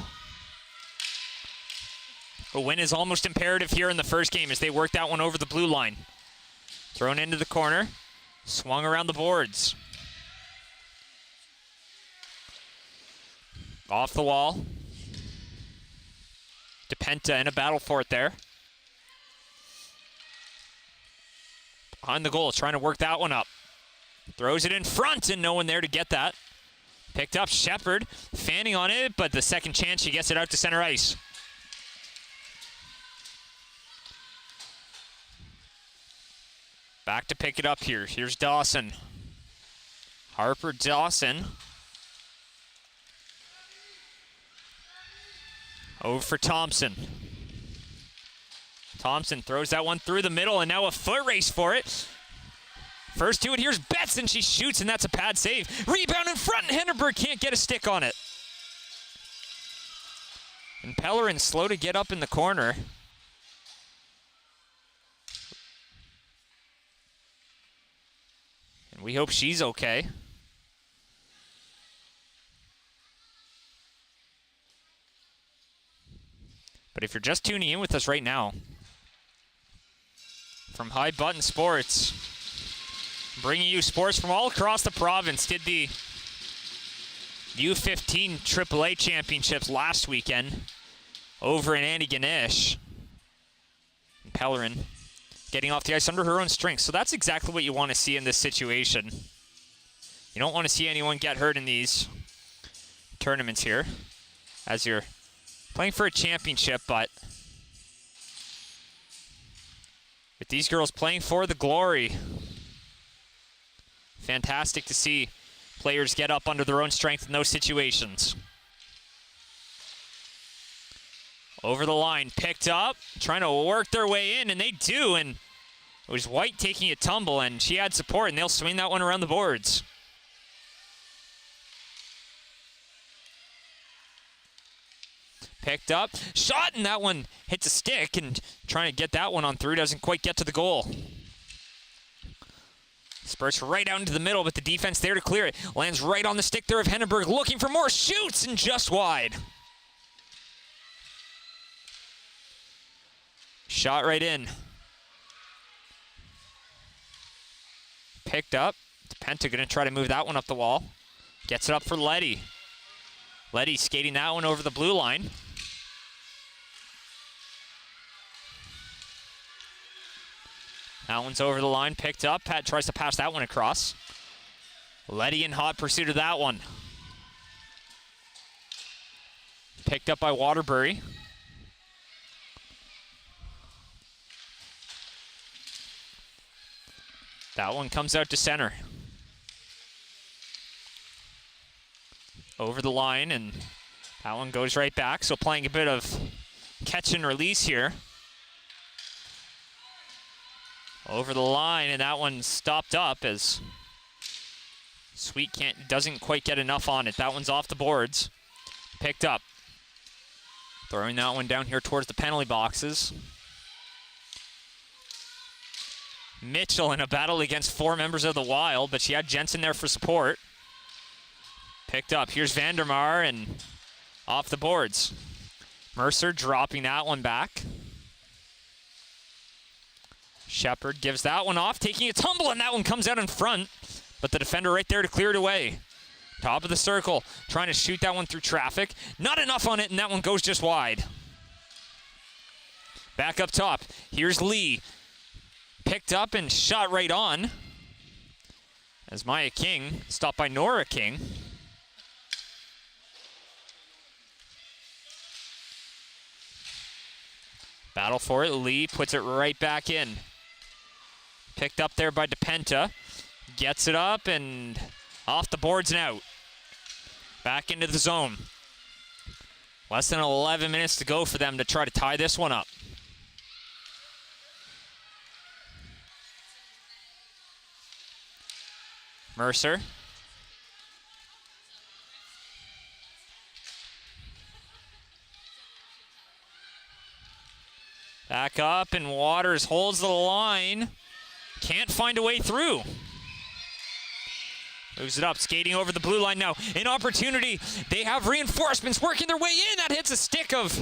A win is almost imperative here in the first game as they work that one over the blue line. Thrown into the corner, swung around the boards. Off the wall. DePenta in a battle for it there. Behind the goal, trying to work that one up. Throws it in front and no one there to get that. Picked up Shepard, fanning on it, but the second chance she gets it out to center ice. Back to pick it up here. Here's Dawson. Harper Dawson. Over for Thompson. Thompson throws that one through the middle, and now a foot race for it. First to it, here's Betts, and she shoots, and that's a pad save. Rebound in front, and Henneberg can't get a stick on it. And Pellerin slow to get up in the corner. And we hope she's okay. But if you're just tuning in with us right now, from High Button Sports, bringing you sports from all across the province, did the U15 AAA championships last weekend over in Antigonish. And Pellerin getting off the ice under her own strength. So that's exactly what you want to see in this situation. You don't want to see anyone get hurt in these tournaments here as you're playing for a championship, but with these girls playing for the glory, fantastic to see players get up under their own strength in those situations. Over the line, picked up, trying to work their way in, and they do, and it was White taking a tumble, and she had support, and they'll swing that one around the boards. Picked up, shot, and that one hits a stick, and trying to get that one on through, doesn't quite get to the goal. Spurts right out into the middle, but the defense there to clear it. Lands right on the stick there of Henneberg, looking for more, shoots, and just wide. Shot right in. Picked up. Penta gonna try to move that one up the wall. Gets it up for Letty. Letty skating that one over the blue line. That one's over the line, picked up. Pat tries to pass that one across. Letty in hot pursuit of that one. Picked up by Waterbury. That one comes out to center. Over the line, and that one goes right back. So playing a bit of catch and release here. Over the line, and that one stopped up as Sweet doesn't quite get enough on it. That one's off the boards. Picked up. Throwing that one down here towards the penalty boxes. Mitchell in a battle against 4 members of the Wild, but she had Jensen there for support. Picked up. Here's Vandermeer, and off the boards. Mercer dropping that one back. Shepard gives that one off, taking a tumble, and that one comes out in front. But the defender right there to clear it away. Top of the circle, trying to shoot that one through traffic. Not enough on it, and that one goes just wide. Back up top. Here's Lee. Picked up and shot right on. As Maya King, stopped by Nora King. Battle for it. Lee puts it right back in. Picked up there by DePenta. Gets it up and off the boards and out. Back into the zone. Less than 11 minutes to go for them to try to tie this one up. Mercer. Back up, and Waters holds the line. Can't find a way through. Moves it up, skating over the blue line now. An opportunity. They have reinforcements working their way in. That hits a stick of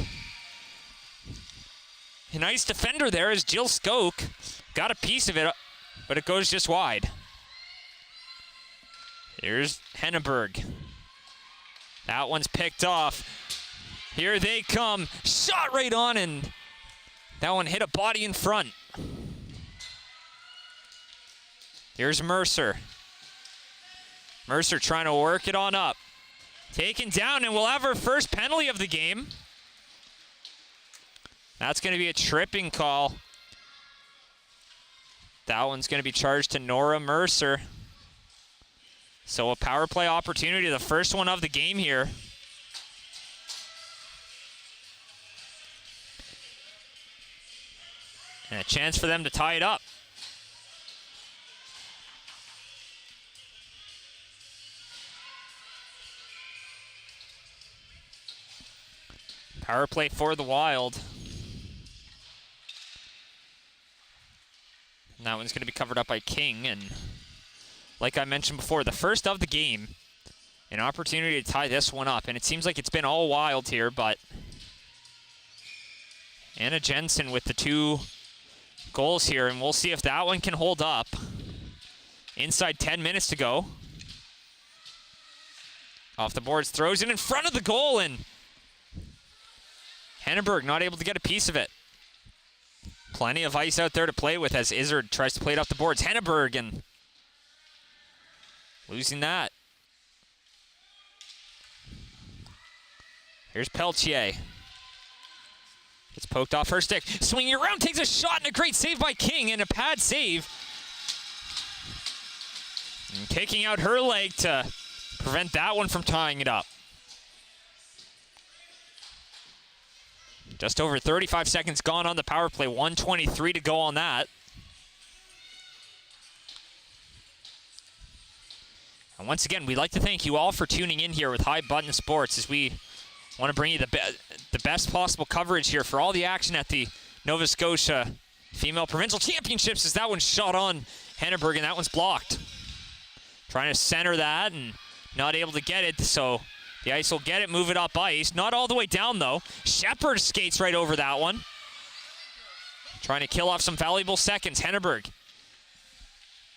a nice defender there as Jill Skoke got a piece of it, but it goes just wide. Here's Henneberg. That one's picked off. Here they come. Shot right on, and that one hit a body in front. Here's Mercer. Mercer trying to work it on up. Taken down, and we'll have our first penalty of the game. That's going to be a tripping call. That one's going to be charged to Nora Mercer. So a power play opportunity, the first one of the game here. And a chance for them to tie it up. Power play for the Wild. And that one's going to be covered up by King. And like I mentioned before, the first of the game, an opportunity to tie this one up. And it seems like it's been all Wild here, but Anna Jensen with the 2 goals here, and we'll see if that one can hold up. Inside 10 minutes to go. Off the boards, throws it in front of the goal, and Henneberg not able to get a piece of it. Plenty of ice out there to play with as Izzard tries to play it off the boards. Henneberg, and losing that. Here's Peltier. It's poked off her stick. Swinging around, takes a shot, and a great save by King, and a pad save. And kicking out her leg to prevent that one from tying it up. Just over 35 seconds gone on the power play. 1:23 to go on that. And once again, we'd like to thank you all for tuning in here with High Button Sports as we want to bring you the best possible coverage here for all the action at the Nova Scotia Female Provincial Championships as that one's shot on Henneberg, and that one's blocked. Trying to center that and not able to get it, so the ice will get it, move it up ice. Not all the way down, though. Shepard skates right over that one. Trying to kill off some valuable seconds. Henneberg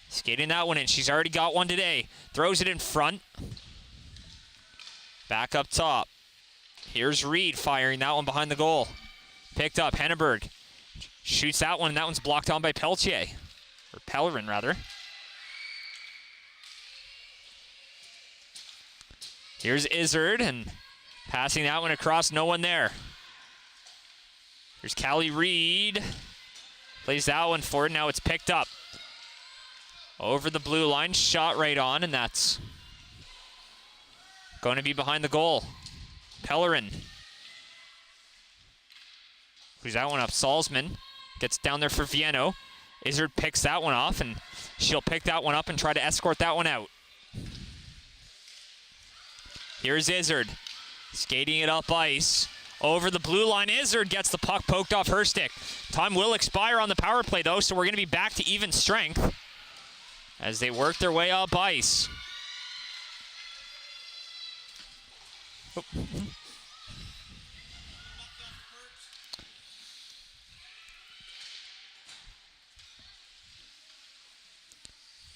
skating that one in. She's already got one today. Throws it in front. Back up top. Here's Reed firing that one behind the goal. Picked up. Henneberg shoots that one, and that one's blocked on by Peltier. Or Pellerin, rather. Here's Izzard, and passing that one across, no one there. Here's Callie Reed. Plays that one forward, now it's picked up. Over the blue line, shot right on, and that's going to be behind the goal. Pellerin. Who's that one up? Salzman gets down there for Vienno. Izzard picks that one off, and she'll pick that one up and try to escort that one out. Here's Izzard, skating it up ice. Over the blue line, Izzard gets the puck poked off her stick. Time will expire on the power play, though, so we're going to be back to even strength as they work their way up ice. Oh.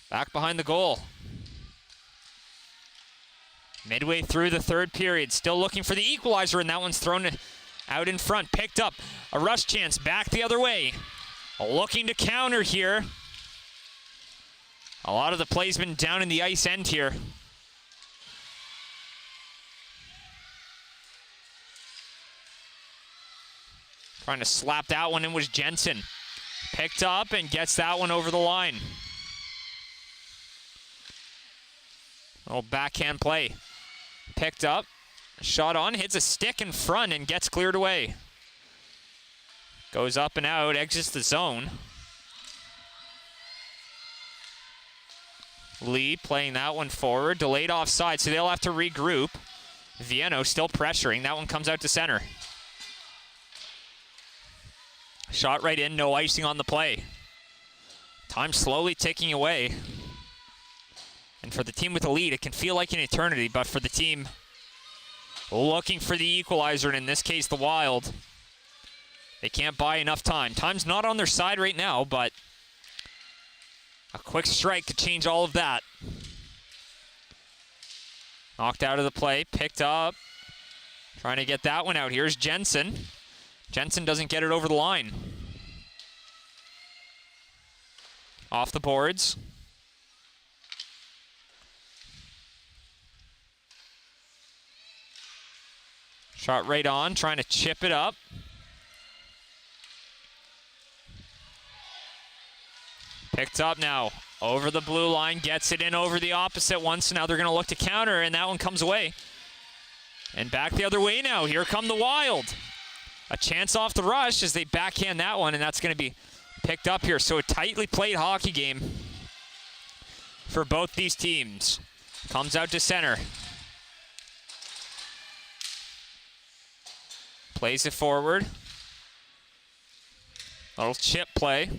Back behind the goal. Midway through the third period, still looking for the equalizer, and that one's thrown out in front. Picked up, a rush chance, back the other way. Looking to counter here. A lot of the play's been down in the ice end here. Trying to slap that one in was Jensen. Picked up and gets that one over the line. Oh, backhand play. Picked up, shot on, hits a stick in front and gets cleared away. Goes up and out, exits the zone. Lee playing that one forward, delayed offside, so they'll have to regroup. Vienno still pressuring, that one comes out to center. Shot right in, no icing on the play. Time slowly ticking away. And for the team with the lead, it can feel like an eternity, but for the team looking for the equalizer, and in this case, the Wild, they can't buy enough time. Time's not on their side right now, but a quick strike could change all of that. Knocked out of the play, picked up. Trying to get that one out. Here's Jensen. Jensen doesn't get it over the line. Off the boards. Shot right on, trying to chip it up. Picked up now, over the blue line, gets it in over the opposite one, so now they're going to look to counter, and that one comes away. And back the other way now, here come the Wild. A chance off the rush as they backhand that one, and that's going to be picked up here. So a tightly played hockey game for both these teams. Comes out to center. Plays it forward. Little chip play.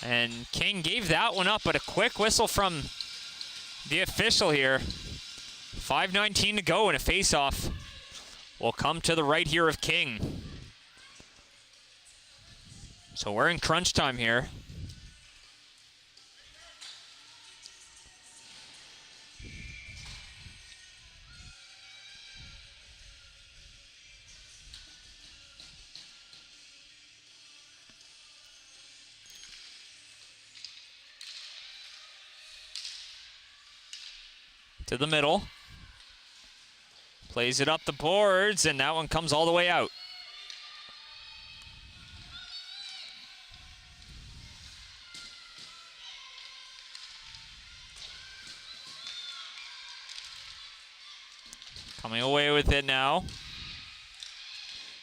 And King gave that one up, but a quick whistle from the official here. 5:19 to go, and a face-off will come to the right here of King. So we're in crunch time here. To the middle. Plays it up the boards, and that one comes all the way out. Coming away with it now.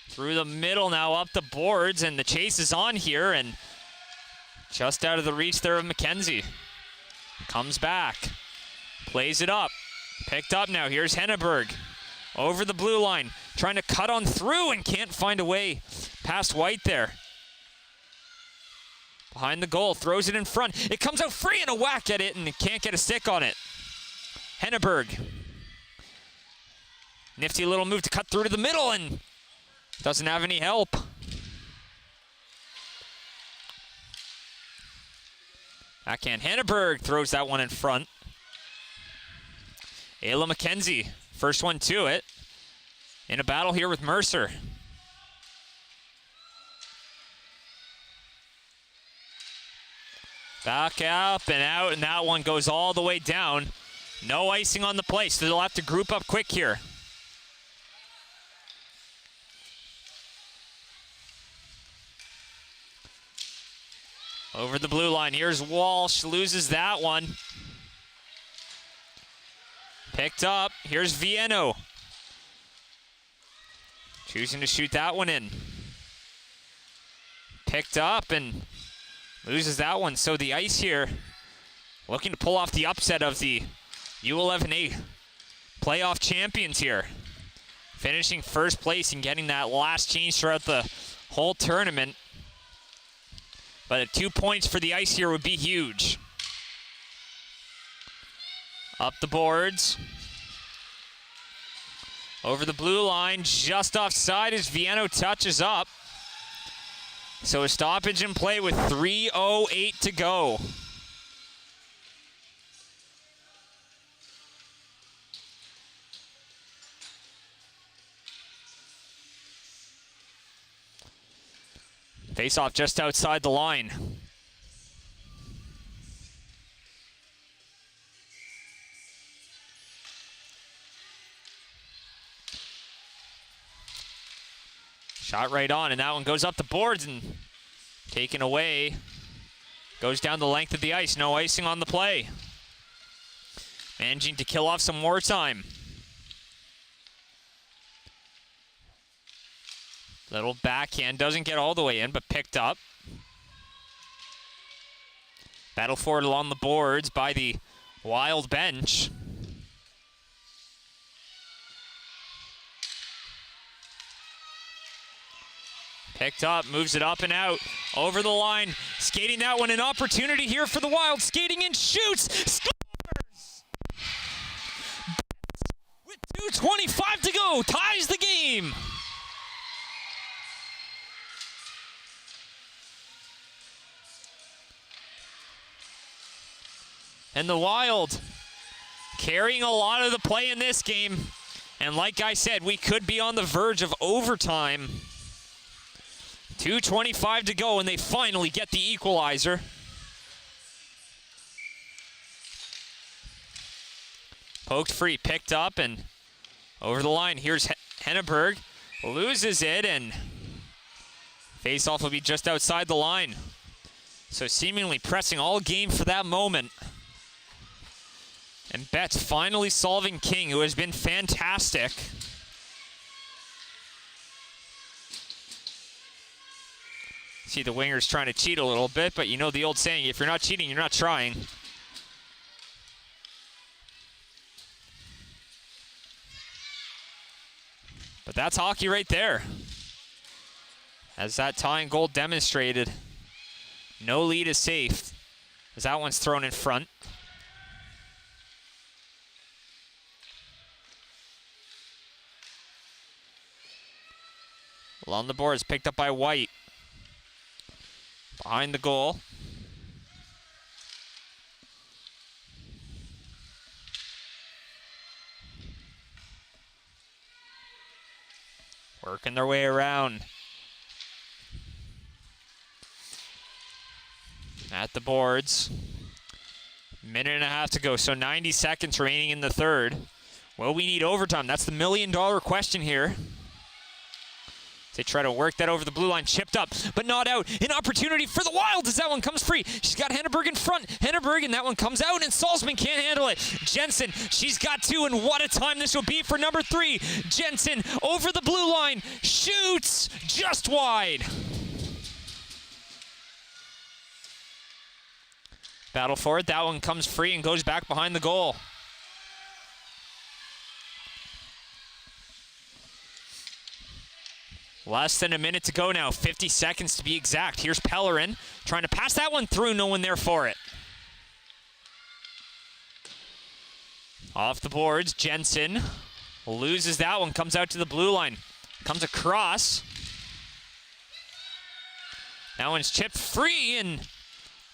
Through the middle now, up the boards, and the chase is on here, and just out of the reach there of McKenzie. Comes back. Plays it up. Picked up now. Here's Henneberg. Over the blue line. Trying to cut on through and can't find a way past White there. Behind the goal. Throws it in front. It comes out free and a whack at it, and it can't get a stick on it. Henneberg. Nifty little move to cut through to the middle and doesn't have any help. Backhand. Henneberg throws that one in front. Ayla McKenzie, first one to it. In a battle here with Mercer. Back up and out, and that one goes all the way down. No icing on the play, so they'll have to group up quick here. Over the blue line, here's Walsh, loses that one. Picked up, here's Vieno. Choosing to shoot that one in. Picked up and loses that one. So the Ice here looking to pull off the upset of the U11A playoff champions here. Finishing first place and getting that last change throughout the whole tournament. But 2 points for the Ice here would be huge. Up the boards. Over the blue line, just offside as Vieno touches up. So a stoppage in play with 3:08 to go. Face-off just outside the line. Shot right on, and that one goes up the boards and taken away. Goes down the length of the ice. No icing on the play. Managing to kill off some more time. Little backhand, doesn't get all the way in, but picked up. Battle for it along the boards by the Wild bench. Picked up, moves it up and out, over the line, skating that one, an opportunity here for the Wild, skating and shoots, scores! With 2:25 to go, ties the game. And the Wild carrying a lot of the play in this game. And like I said, we could be on the verge of overtime. 2:25 to go, and they finally get the equalizer. Poked free, picked up, and over the line. Here's Henneberg, loses it, and face-off will be just outside the line. So seemingly pressing all game for that moment. And Betts finally solving King, who has been fantastic. See the wingers trying to cheat a little bit, but you know the old saying, if you're not cheating, you're not trying. But that's hockey right there. As that tying goal demonstrated, no lead is safe, as that one's thrown in front. Along the boards, picked up by White. Behind the goal. Working their way around. At the boards. Minute and a half to go, so 90 seconds remaining in the third. Well, we need overtime. That's the million-dollar question here. They try to work that over the blue line, chipped up, but not out. An opportunity for the Wild as that one comes free. She's got Henneberg in front. Henneberg, and that one comes out, and Salzman can't handle it. Jensen, she's got two, and what a time this will be for number 3. Jensen over the blue line, shoots just wide. Battle for it. That one comes free and goes back behind the goal. Less than a minute to go now, 50 seconds to be exact. Here's Pellerin trying to pass that one through, no one there for it. Off the boards, Jensen loses that one, comes out to the blue line, comes across. That one's chipped free and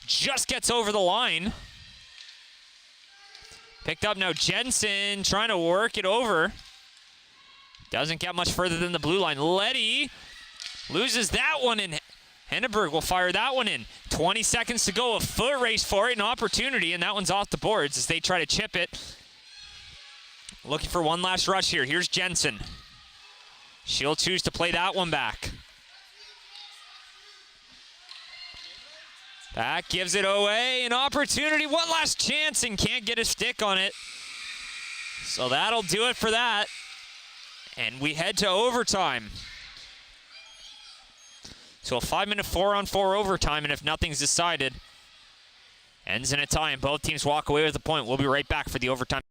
just gets over the line. Picked up now, Jensen trying to work it over. Doesn't get much further than the blue line. Letty loses that one, and Henneberg will fire that one in. 20 seconds to go, a foot race for it, an opportunity, and that one's off the boards as they try to chip it. Looking for one last rush here. Here's Jensen. She'll choose to play that one back. That gives it away. An opportunity. One last chance and can't get a stick on it. So that'll do it for that. And we head to overtime. So a 5-minute 4-on-4 overtime, and if nothing's decided, ends in a tie, and both teams walk away with a point. We'll be right back for the overtime.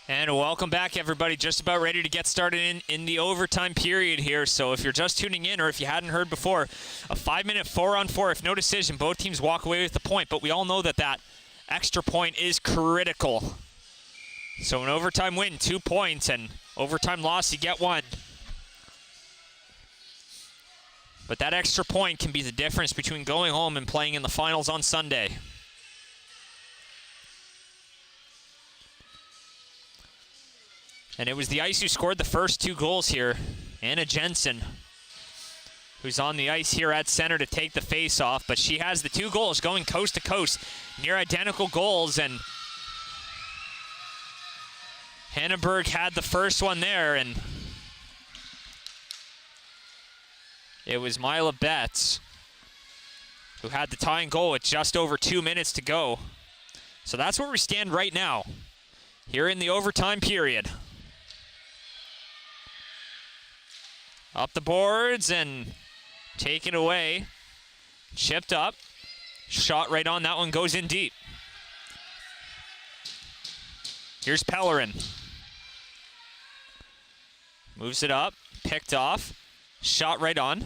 And welcome back, everybody. Just about ready to get started in the overtime period here. So if you're just tuning in, or if you hadn't heard before, a 5-minute 4-on-4. If no decision, both teams walk away with the point. But we all know that that extra point is critical. So an overtime win, 2 points, and overtime loss, you get 1. But that extra point can be the difference between going home and playing in the finals on Sunday. And it was the Ice who scored the first 2 goals here. Anna Jensen, who's on the ice here at center to take the face-off. But she has the 2 goals going coast to coast. Near identical goals. And Hanneberg had the first one there. And it was Mila Betts who had the tying goal with just over 2 minutes to go. So that's where we stand right now, here in the overtime period. Up the boards and taken away. Chipped up. Shot right on. That one goes in deep. Here's Pellerin. Moves it up. Picked off. Shot right on.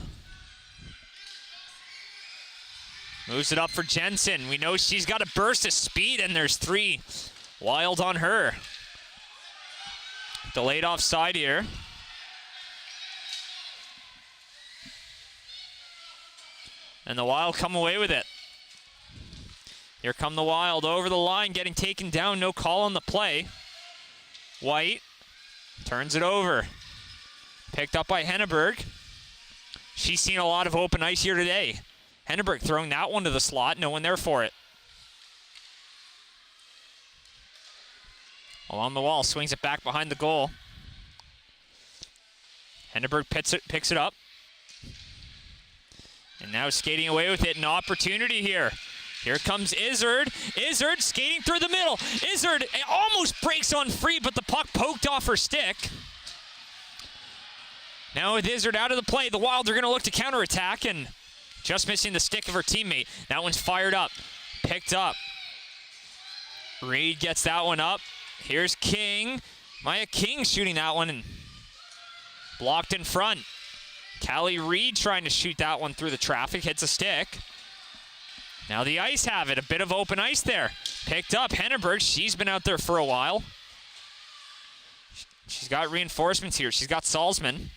Moves it up for Jensen. We know she's got a burst of speed, and there's 3 wild on her. Delayed offside here. And the Wild come away with it. Here come the Wild over the line, getting taken down. No call on the play. White turns it over. Picked up by Henneberg. She's seen a lot of open ice here today. Henneberg throwing that one to the slot. No one there for it. Along the wall, swings it back behind the goal. Henneberg picks it up. And now skating away with it, an opportunity here. Here comes Izzard. Izzard skating through the middle. Izzard almost breaks on free, but the puck poked off her stick. Now with Izzard out of the play, the Wild are going to look to counterattack, and just missing the stick of her teammate. That one's fired up. Picked up. Reed gets that one up. Here's King. Maya King shooting that one, and blocked in front. Callie Reed trying to shoot that one through the traffic. Hits a stick. Now the Ice have it. A bit of open ice there. Picked up. Henneberg, she's been out there for a while. She's got reinforcements here. She's got Salzman.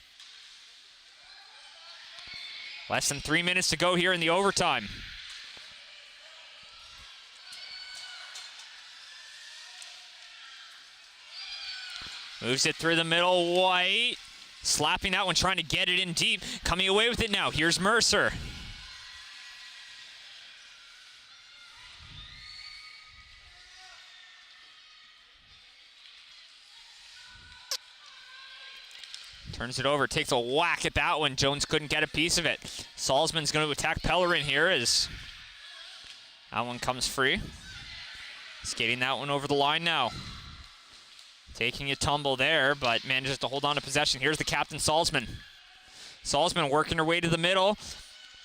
Less than 3 minutes to go here in the overtime. Moves it through the middle. White. Slapping that one, trying to get it in deep. Coming away with it now. Here's Mercer. Turns it over, takes a whack at that one. Jones couldn't get a piece of it. Salzman's going to attack Pellerin here as that one comes free. Skating that one over the line now. Taking a tumble there, but manages to hold on to possession. Here's the captain, Salzman. Salzman working her way to the middle.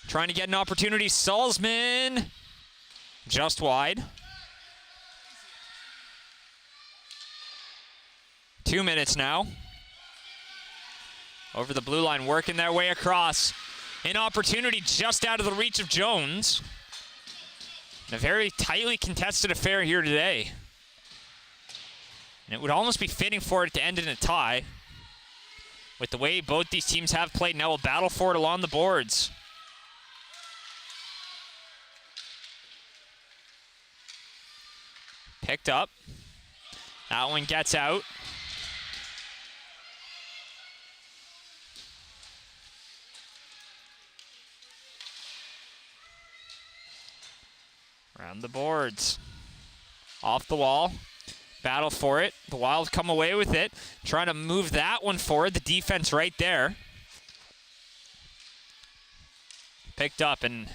Trying to get an opportunity. Salzman just wide. 2 minutes now. Over the blue line, working their way across. An opportunity just out of the reach of Jones. A very tightly contested affair here today. And it would almost be fitting for it to end in a tie. With the way both these teams have played, now a battle for it along the boards. Picked up. That one gets out. Around the boards. Off the wall. Battle for it. The Wild come away with it. Trying to move that one forward. The defense right there. Picked up, and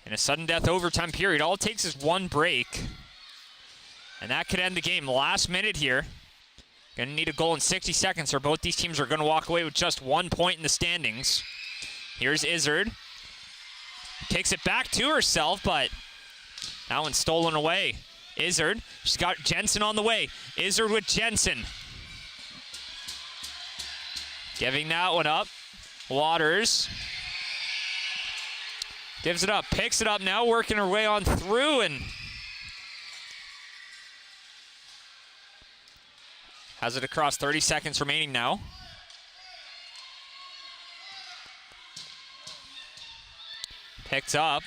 in a sudden death overtime period, all it takes is one break. And that could end the game. Last minute here. Gonna need a goal in 60 seconds or both these teams are gonna walk away with just 1 point in the standings. Here's Izzard. Takes it back to herself, but that one's stolen away. Izzard, she's got Jensen on the way. Izzard with Jensen. Giving that one up. Waters. Gives it up, picks it up now, working her way on through, and has it across. 30 seconds remaining now. Picked up,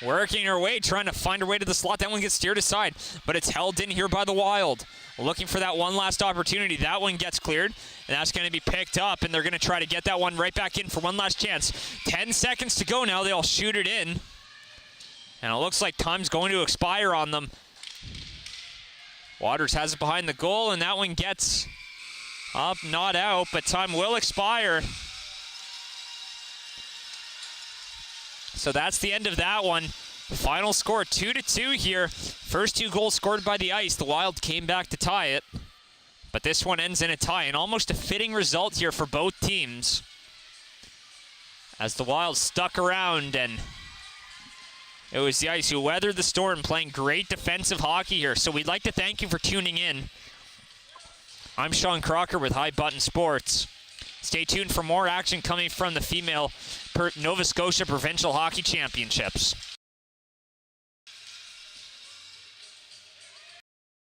working her way, trying to find her way to the slot. That one gets steered aside, but it's held in here by the Wild. Looking for that one last opportunity. That one gets cleared, and that's going to be picked up, and they're going to try to get that one right back in for one last chance. 10 seconds to go now. They'll shoot it in, and it looks like time's going to expire on them. Waters has it behind the goal, and that one gets up, not out, but time will expire. So that's the end of that one. Final score 2-2 here. First 2 goals scored by the Ice. The Wild came back to tie it. But this one ends in a tie, and almost a fitting result here for both teams. As the Wild stuck around, and it was the Ice who weathered the storm, playing great defensive hockey here. So we'd like to thank you for tuning in. I'm Sean Crocker with High Button Sports. Stay tuned for more action coming from the female Nova Scotia Provincial Hockey Championships.